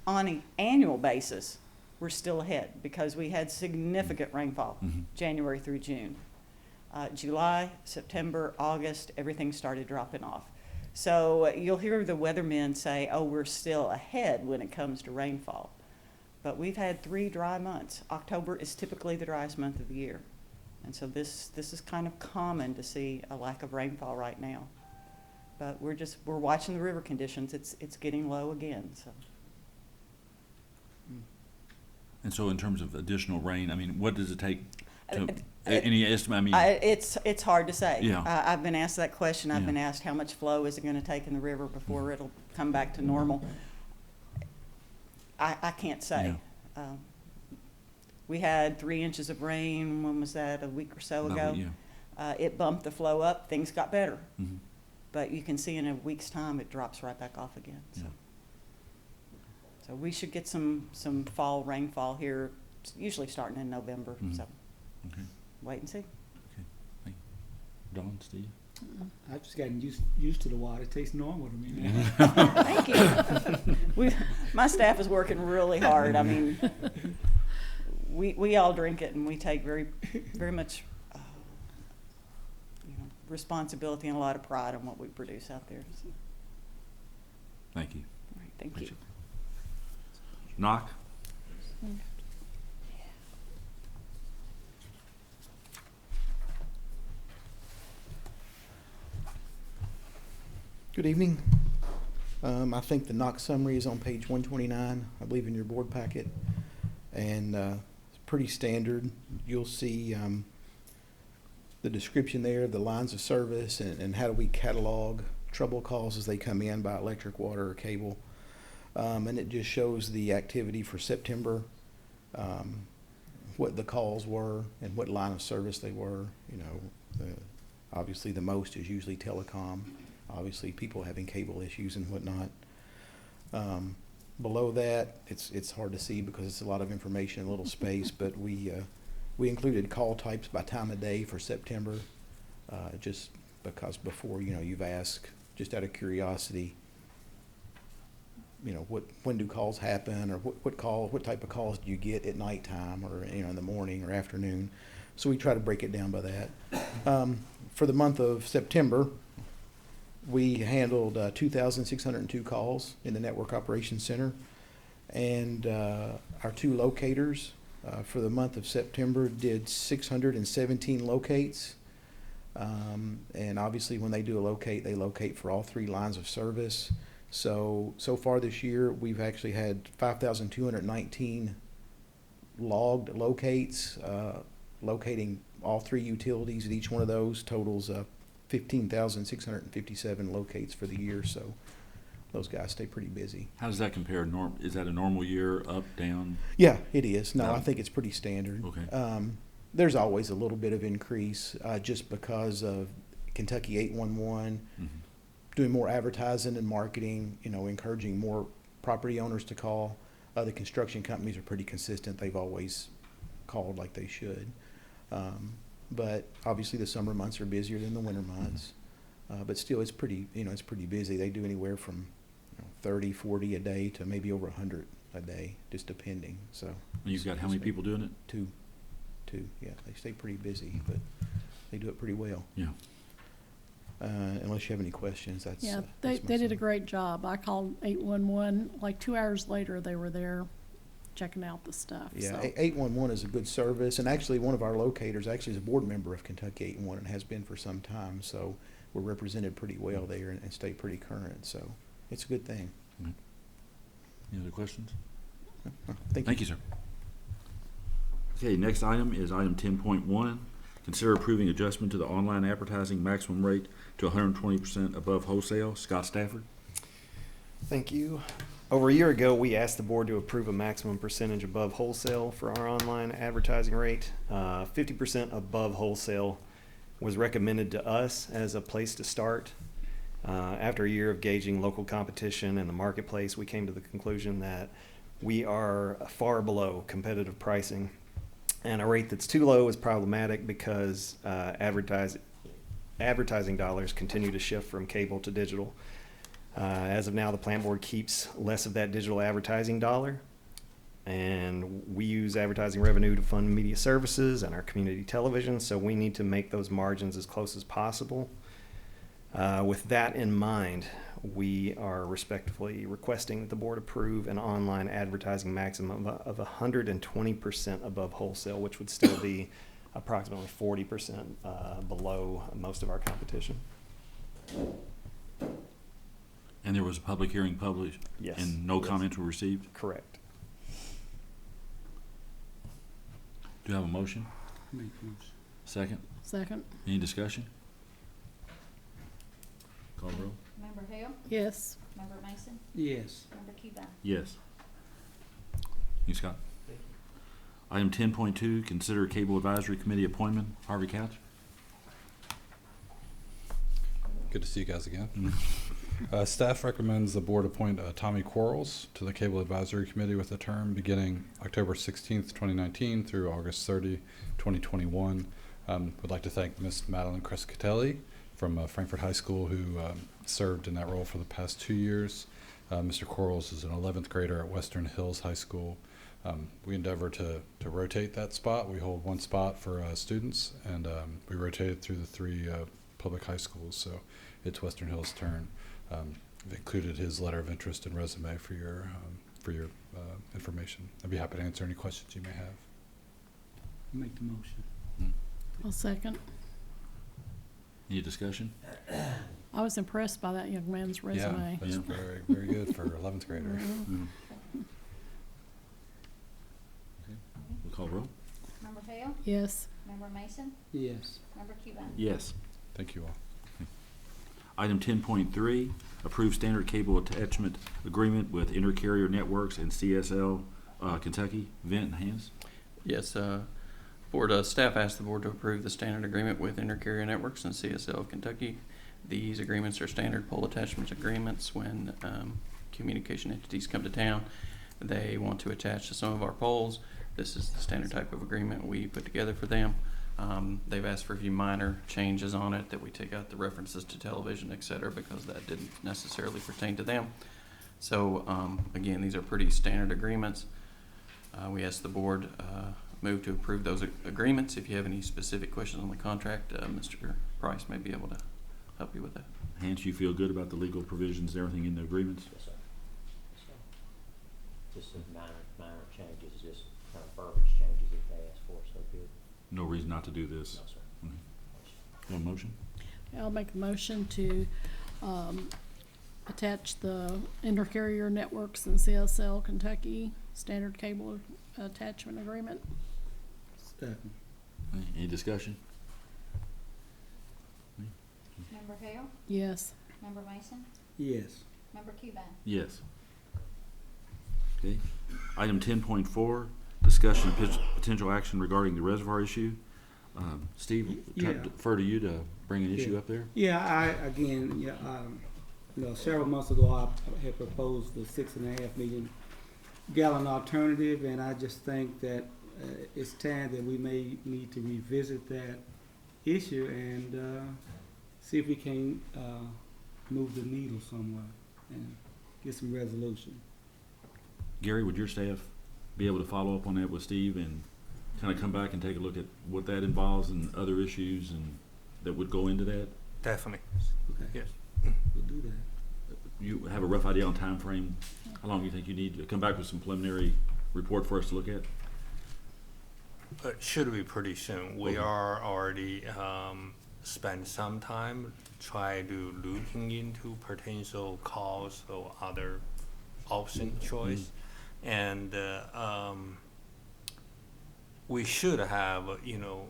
on an annual basis, we're still ahead because we had significant rainfall, January through June. July, September, August, everything started dropping off. So you'll hear the weathermen say, oh, we're still ahead when it comes to rainfall. But we've had 3 dry months. October is typically the driest month of the year. And so this is kind of common to see a lack of rainfall right now. But we're watching the river conditions. It's getting low again, so. And so in terms of additional rain, I mean, what does it take to, any estimate? I mean, it's hard to say. Yeah. I've been asked that question. I've Yeah. been asked how much flow is it going to take in the river before it'll come back to normal. I can't say. Yeah. We had 3 inches of rain, when was that, a week or so ago? Yeah. It bumped the flow up, things got better. But you can see in a week's time, it drops right back off again. So. Yeah. So we should get some fall rainfall here, usually starting in November. So Okay. wait and see. Okay. Thank you. Dawn, Steve? I've just gotten used to the water. It tastes normal to me. Thank you. My staff is working really hard. I mean, we all drink it, and we take very much responsibility and a lot of pride in what we produce out there. So. Thank you. All right, thank you. Knock? Good evening. I think the NOC summary is on page 129, I believe, in your board packet. And it's pretty standard. You'll see the description there, the lines of service, and how do we catalog trouble calls as they come in by electric, water, or cable. And it just shows the activity for September, what the calls were and what line of service they were. You know, obviously the most is usually telecom. Obviously people having cable issues and whatnot. Below that, it's hard to see because it's a lot of information in a little space, but we included call types by time of day for September, just because before, you've asked, just out of curiosity, when do calls happen, or what type of calls do you get at nighttime, or in the morning or afternoon. So we try to break it down by that. For the month of September, we handled 2,602 calls in the Network Operations Center, and our 2 locators for the month of September did 617 locates. And obviously when they do a locate, they locate for all 3 lines of service. So far this year, we've actually had 5,219 logged locates, locating all 3 utilities, and each one of those totals 15,657 locates for the year. So those guys stay pretty busy. How does that compare? Is that a normal year, up, down? Yeah, it is. No, I think it's pretty standard. Okay. There's always a little bit of increase just because of Kentucky 811, doing more advertising and marketing, encouraging more property owners to call. The construction companies are pretty consistent. They've always called like they should. But obviously the summer months are busier than the winter months. But still, it's pretty busy. They do anywhere from 30, 40 a day to maybe over 100 a day, just depending. So You've got how many people doing it? Two. Yeah, they stay pretty busy, but they do it pretty well. Yeah. Unless you have any questions, that's Yeah, that's they did a my- great job. I called 811, like 2 hours later, they were there checking out the stuff. Yeah, So. 811 is a good service, and actually one of our locators actually is a board member of Kentucky 811 and has been for some time, so we're represented pretty well there and stay pretty current, so it's a good thing. Any other questions? Thank you, sir. Okay, next item is item 10.1. Consider approving adjustment to the online advertising maximum rate to 120% above wholesale. Scott Stafford. Thank you. Over a year ago, we asked the board to approve a maximum percentage above wholesale for our online advertising rate. 50% above wholesale was recommended to us as a place to start. After a year of gauging local competition in the marketplace, we came to the conclusion that we are far below competitive pricing, and a rate that's too low is problematic because advertising dollars continue to shift from cable to digital. As of now, the plant board keeps less of that digital advertising dollar, and we use advertising revenue to fund media services and our community television, so we need to make those margins as close as possible. With that in mind, we are respectfully requesting that the board approve an online advertising maximum of 120% above wholesale, which would still be approximately 40% below most of our competition. And there was a public hearing published? Yes. And no Yes. comments were received? Correct. Do you have a motion? Make the motion. Second? Second. Any discussion? Call the roll. Member Hill? Yes. Member Mason? Yes. Member Cuban? Yes. You, Scott. Item 10.2, consider Cable Advisory Committee appointment. Harvey Couch. Good to see you guys again. Staff recommends the board appoint Tommy Quarles to the Cable Advisory Committee with a term beginning October 16th, 2019 through August 30, 2021. Would like to thank Ms. Madeline Crescatelli from Frankfurt High School, who served in that role for the past 2 years. Mr. Quarles is an 11th grader at Western Hills High School. We endeavor to rotate that spot. We hold one spot for students, and we rotated through the 3 public high schools, so it's Western Hills' turn. I've included his letter of interest and resume for your information. I'd be happy to answer any questions you may have. Make the motion. I'll second. Any discussion? I was impressed by that young man's resume. Yeah, that's very, very good for an 11th grader. Mhm. Okay. We'll call the roll. Member Hill? Yes. Member Mason? Yes. Member Cuban? Yes. Thank you all. Item 10.3, approve standard cable attachment agreement with InterCarrier Networks and CSL Kentucky. Vent Hands. Yes, board staff asked the board to approve the standard agreement with InterCarrier Networks and CSL of Kentucky. These agreements are standard pole attachment agreements when communication entities come to town. They want to attach to some of our poles. This is the standard type of agreement we put together for them. They've asked for a few minor changes on it, that we take out the references to television, et cetera, because that didn't necessarily pertain to them. So again, these are pretty standard agreements. We asked the board move to approve those agreements. If you have any specific questions on the contract, Mr. Price may be able to help you with that. Hans, you feel good about the legal provisions and everything in the agreements? Yes, sir. Yes, sir. Just some minor changes, just kind of verbiage changes if they ask for, so good. No reason not to do this? No, sir. Okay. One motion? I'll make a motion to attach the InterCarrier Networks and CSL Kentucky standard cable attachment agreement. Second. Any discussion? Member Hill? Yes. Member Mason? Yes. Member Cuban? Yes. Okay. Item 10.4, discussion of potential action regarding the reservoir issue. Steve, Yeah. defer to you to bring an issue up there. Yeah, several months ago, I had proposed the 6.5 million gallon alternative, and I just think that it's time that we may need to revisit that issue and see if we can move the needle somewhere and get some resolution. Gary, would your staff be able to follow up on that with Steve and kind of come back and take a look at what that involves and other issues and that would go into that? Definitely. Okay. Yes. We'll do that. You have a rough idea on time frame? How long do you think you need to come back with some preliminary report for us to look at? It should be pretty soon. We Okay. are already spend some time try to looking into potential costs or other option choice, and we should have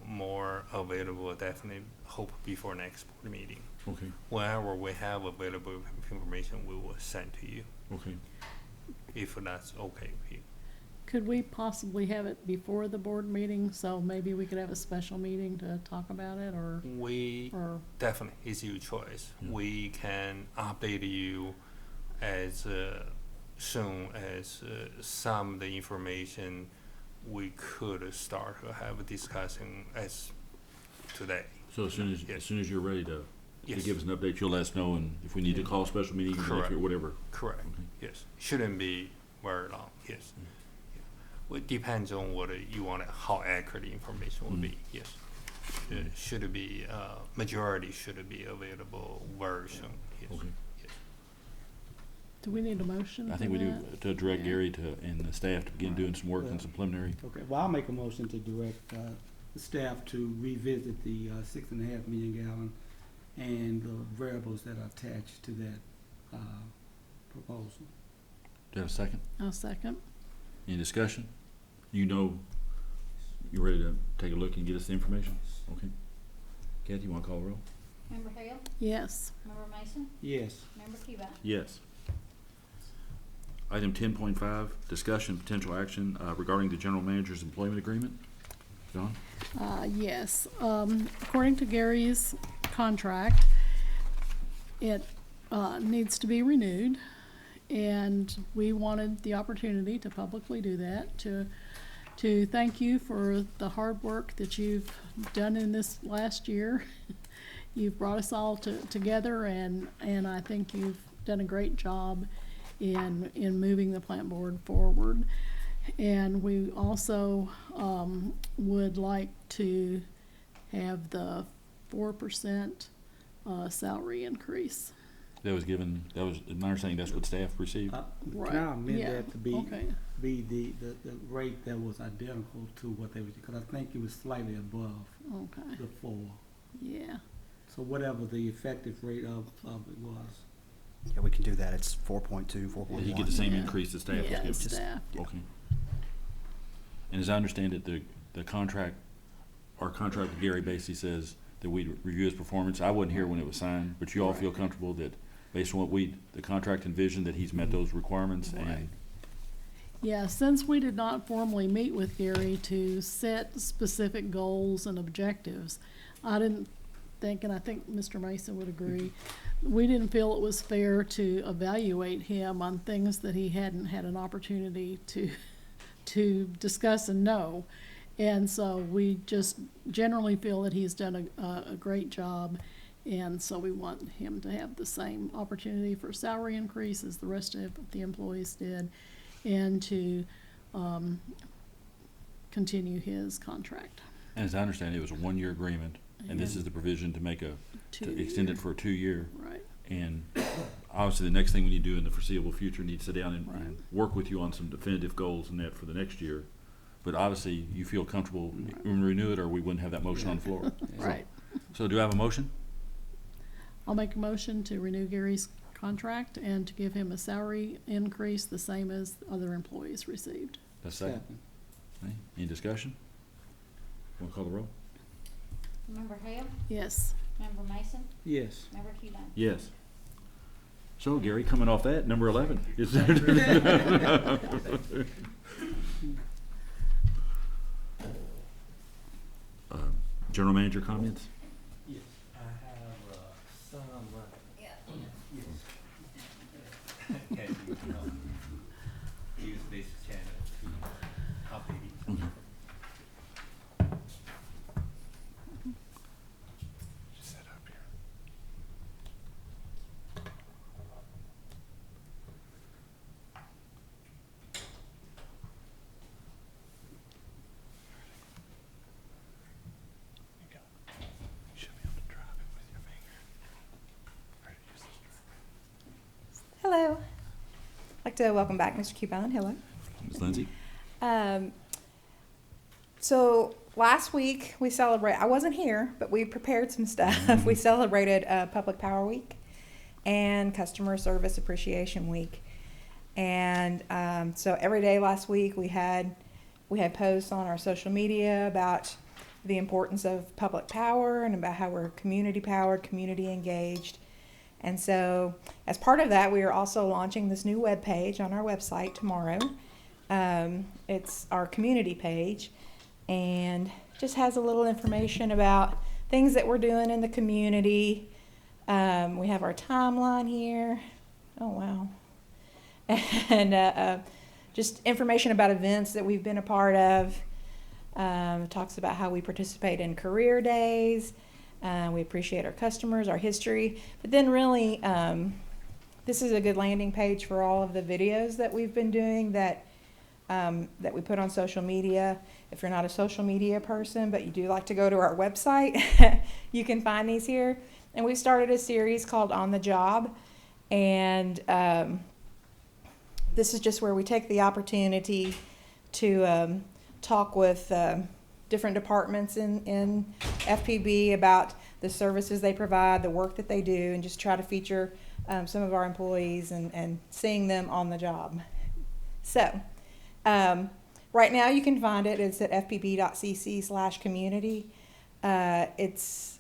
more available. Definitely hope before next board meeting. Okay. Whenever we have available information, we will send to you. Okay. If that's okay with you. Could we possibly have it before the board meeting, so maybe we could have a special meeting to talk about it, or? We Or- definitely, it's your choice. Yeah. We can update you as soon as some of the information we could start to have a discussion as today. So as soon as you're ready to Yes. give us an update, you'll let us know, and if we need to call a special meeting, Correct. or whatever. Correct. Okay. Yes. Shouldn't be very long. Yes. Yeah. Well, it depends on what you want, how accurate the information will be. Yes. Should be majority should be available very soon. Yes. Okay. Yes. Do we need a motion I for think we do, that? to direct Yeah. Gary and the staff to begin doing some work on some preliminary. Okay, well, I'll make a motion to direct the staff to revisit the 6.5 million gallon and the variables that are attached to that proposal. Do you have a second? I'll second. Any discussion? You know, you're ready to take a look and get us the information? Okay. Kathy, you want to call the roll? Member Hale? Yes. Member Mason? Yes. Member Cuba? Yes. Item 10.5, discussion potential action regarding the general manager's employment agreement. John? Yes. According to Gary's contract, it needs to be renewed, and we wanted the opportunity to publicly do that, to thank you for the hard work that you've done in this last year. You've brought us all together, and I think you've done a great job in moving the plant board forward. And we also would like to have the 4% salary increase. That was given, that was, in my understanding, that's what staff received? Right. Can I amend Yeah. that to be Okay. the rate that was identical to what they were, because I think it was slightly above Okay. the 4. Yeah. So whatever the effective rate of it was. Yeah, we can do that. It's 4.2, 4.1. Did he get the same Yeah. increase that staff was Yeah, given? staff. Okay. And as I understand it, the contract, our contract with Gary basically says that we review his performance. I wasn't here when it was signed, but you all feel comfortable that based on what the contract envisioned, that he's met those requirements Right. and Yeah, since we did not formally meet with Gary to set specific goals and objectives, I didn't think, and I think Mr. Mason would agree, we didn't feel it was fair to evaluate him on things that he hadn't had an opportunity to discuss and know. And so we just generally feel that he's done a great job, and so we want him to have the same opportunity for salary increase as the rest of the employees did, and to continue his contract. as I understand it, was a 1-year agreement, and this Yeah. is the provision to make to extend it for a 2-year. Right. And obviously, the next thing we need to do in the foreseeable future, need to sit down and Right. work with you on some definitive goals and that for the next year. But obviously, you feel comfortable when we renew it, or we wouldn't have that motion on the floor. Right. So do I have a motion? I'll make a motion to renew Gary's contract and to give him a salary increase the same as other employees received. That's second. Okay. Any discussion? Want to call the roll? Member Hale? Yes. Member Mason? Yes. Member Cuba? Yes. So Gary, coming off that, number 11. Is General manager comments? Yes, I have some. Can you use this channel to update it? Set up here. You go. You should be able to drop it with your finger. Or use this driver. Hello. I'd like to welcome back Mr. Cuban. Hello. Ms. Lindsay? So last week we I wasn't here, but we prepared some stuff. We celebrated Public Power Week and Customer Service Appreciation Week. And so every day last week we had posts on our social media about the importance of public power and about how we're community powered, community engaged. And so as part of that, we are also launching this new webpage on our website tomorrow. It's our community page, and just has a little information about things that we're doing in the community. We have our timeline here. Oh, wow. And just information about events that we've been a part of. It talks about how we participate in career days. We appreciate our customers, our history. But then really, this is a good landing page for all of the videos that we've been doing that we put on social media. If you're not a social media person, but you do like to go to our website, you can find these here. And we started a series called On the Job. And this is just where we take the opportunity to talk with different departments in FPB about the services they provide, the work that they do, and just try to feature some of our employees and seeing them on the job. So, right now you can find it. It's at fpb.cc/community. It's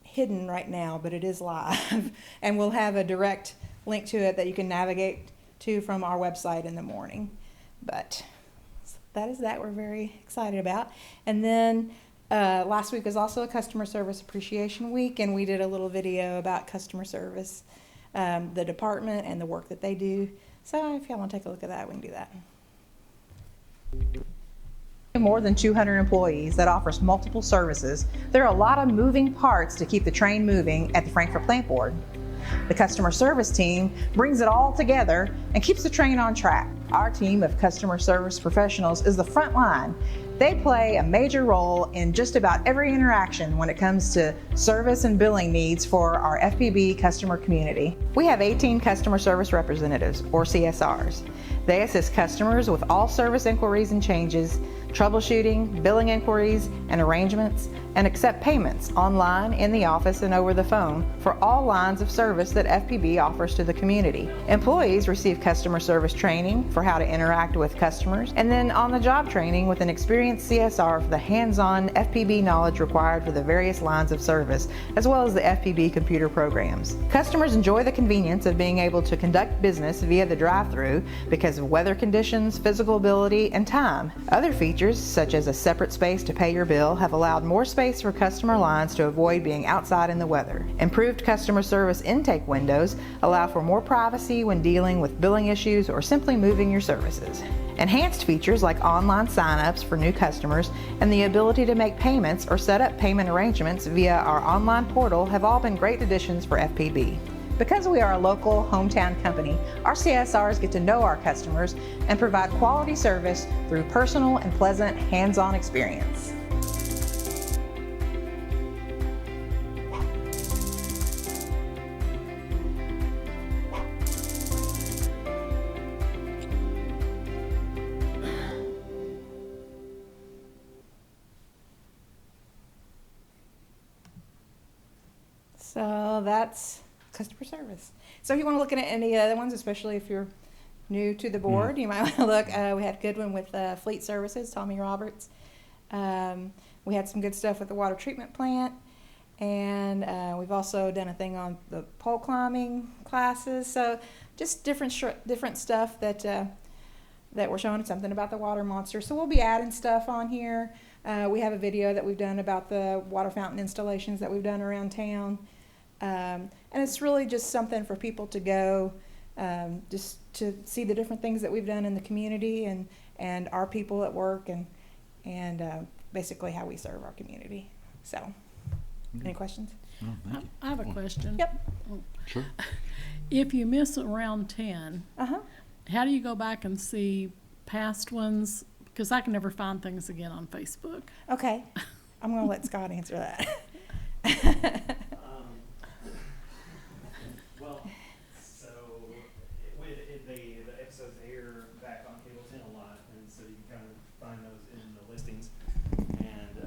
hidden right now, but it is live. And we'll have a direct link to it that you can navigate to from our website in the morning. But that is that we're very excited about. And then last week was also a Customer Service Appreciation Week, and we did a little video about customer service, the department and the work that they do. So if y'all want to take a look at that, we can do that. More than 200 employees that offers multiple services, there are a lot of moving parts to keep the train moving at the Frankfort Plant Board. The customer service team brings it all together and keeps the train on track. Our team of customer service professionals is the front line. They play a major role in just about every interaction when it comes to service and billing needs for our FPB customer community. We have 18 customer service representatives, or CSRs. They assist customers with all service inquiries and changes, troubleshooting, billing inquiries and arrangements, and accept payments online, in the office, and over the phone for all lines of service that FPB offers to the community. Employees receive customer service training for how to interact with customers, and then on-the-job training with an experienced CSR for the hands-on FPB knowledge required for the various lines of service, as well as the FPB computer programs. Customers enjoy the convenience of being able to conduct business via the drive-thru because of weather conditions, physical ability, and time. Other features, such as a separate space to pay your bill, have allowed more space for customer lines to avoid being outside in the weather. Improved customer service intake windows allow for more privacy when dealing with billing issues or simply moving your services. Enhanced features like online sign-ups for new customers and the ability to make payments or set up payment arrangements via our online portal have all been great additions for FPB. Because we are a local hometown company, our CSRs get to know our customers and provide quality service through personal and pleasant hands-on experience. So that's customer service. So if you want to look at any other ones, especially if you're new to the board, you might want to look. We had a good one with Fleet Services, Tommy Roberts. We had some good stuff with the water treatment plant. And we've also done a thing on the pole climbing classes. So just different stuff that we're showing, something about the water monster. So we'll be adding stuff on here. We have a video that we've done about the water fountain installations that we've done around town. And it's really just something for people to go, just to see the different things that we've done in the community and our people at work and basically how we serve our community. So, any questions? Oh, thank you. I have a question. Yep. Sure. If you miss around 10, how do you go back and see past ones? Because I can never find things again on Facebook. Okay. I'm going to let Scott answer that. Well, so the episodes air back on Cable 10 a lot, and so you can kind of find those in the listings. And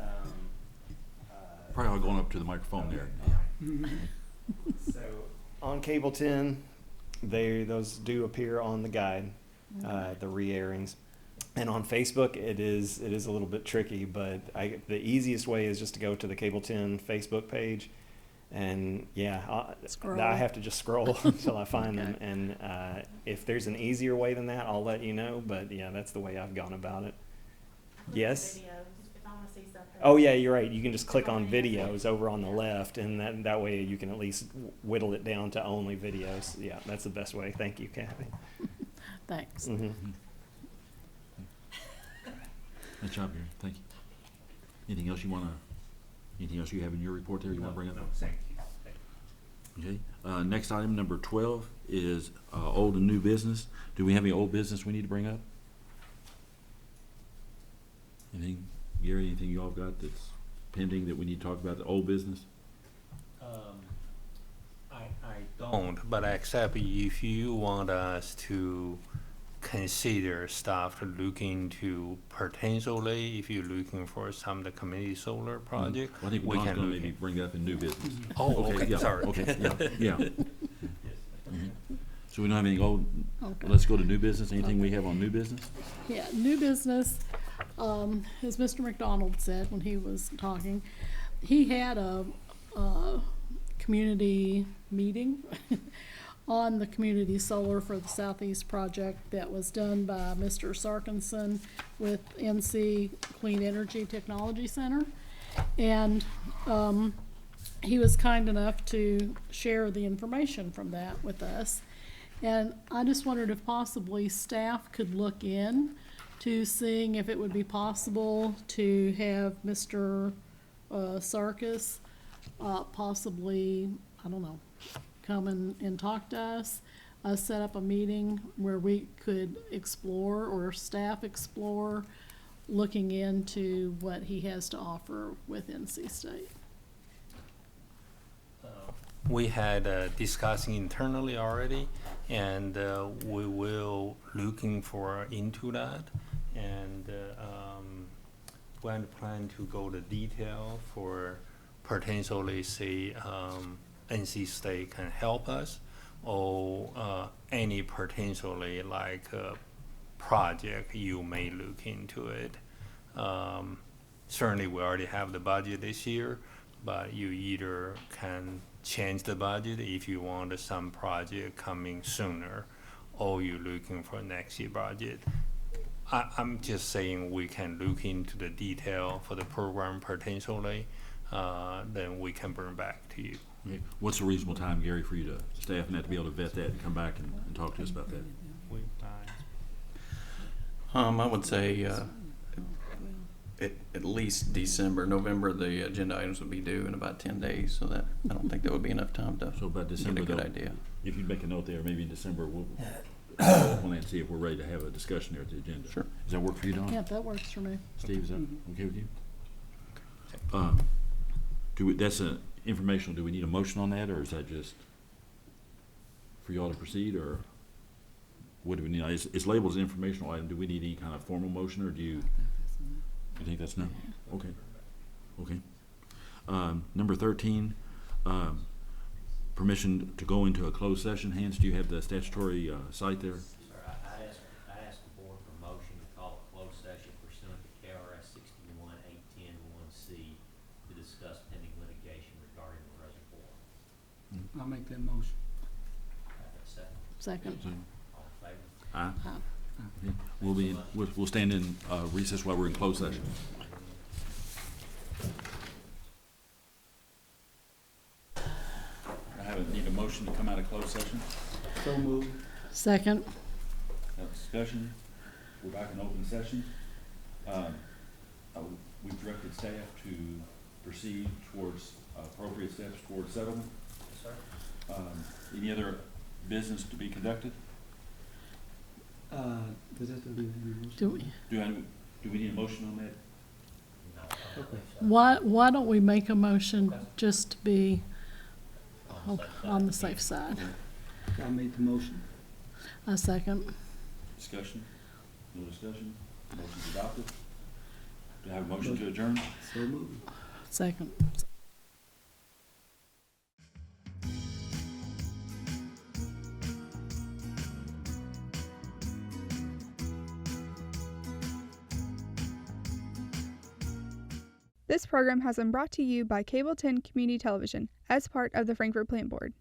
Probably all going up to the microphone there. So on Cable 10, those do appear on the guide, the re-airings. And on Facebook, it is a little bit tricky, but the easiest way is just to go to the Cable 10 Facebook page And yeah, Scroll. I have to just scroll until I find them. Okay. And if there's an easier way than that, I'll let you know. But yeah, that's the way I've gone about it. Yes. Oh yeah, you're right. You can just click on videos over on the left, and that way you can at least whittle it down to only videos. Yeah, that's the best way. Thank you, Kathy. Thanks. Mm-hmm. Nice job, Gary. Thank you. Anything else you have in your report there you want to bring up? No, thank you. Okay. Next item, number 12, is old and new business. Do we have any old business we need to bring up? Anything, Gary, anything y'all got that's pending that we need to talk about, the old business? I don't, but except if you want us to consider stuff to look into potentially, if you're looking for some of the community solar project, Well, I think we Don's can gonna look maybe bring that up in new business. Oh, okay, yeah, sorry. Okay, yeah. Mhm. So we don't have any old, Okay. let's go to new business. Anything we have on new business? Yeah, new business, as Mr. McDonald said when he was talking, he had a community meeting on the community solar for the Southeast project that was done by Mr. Sarkinson with NC Clean Energy Technology Center. And he was kind enough to share the information from that with us. And I just wondered if possibly staff could look in to seeing if it would be possible to have Mr. Sarkis possibly, I don't know, come and talk to us, set up a meeting where we could explore, or staff explore, looking into what he has to offer with NC State. We had discussing internally already, and we will looking for into that, and when plan to go to detail for potentially say NC State can help us, or any potentially like project you may look into it. Certainly we already have the budget this year, but you either can change the budget if you want some project coming sooner, or you're looking for next year budget. I'm just saying we can look into the detail for the program potentially, then we can bring back to you. Okay. What's a reasonable time, Gary, for you to, staff and that, to be able to vet that and come back and talk to us about that? I would say at least December, November, the agenda items would be due in about 10 days, so that I don't think that would be enough time to So about December, get a good though, idea. if you'd make a note there, maybe in December, we'll follow up on that and see if we're ready to have a discussion there at the agenda. Sure. Does that work for you, Don? Yeah, that works for me. Steve, is that okay with you? That's a informational, do we need a motion on that, or is that just for y'all to proceed, or what do we need? It's labeled as an informational item. Do we need any kind of formal motion, or do you think that's no? Okay. Okay. Number 13, permission to go into a closed session. Hans, do you have the statutory site there? Sir, I asked the board for a motion to call a closed session pursuant to KRS 61-810-1C to discuss pending litigation regarding the reservoir. I'll make that motion. Second. All in favor? Aye. Aye. Okay. We'll stand in recess while we're in closed session. Need a motion to come out of closed session? So moved. Second. Have discussion. We're back in open session. We've directed staff to proceed towards appropriate steps towards settlement. Yes, sir. Any other business to be conducted? Does that have to be a motion? Do we, Do we need a motion on that? No. Okay. why don't we make a motion just to be on the safe side? I made the motion. A second. Discussion? No discussion? Motion's adopted. Do I have a motion to adjourn? So moved. Second. This program has been brought to you by Cable 10 Community Television as part of the Frankfort Plant Board.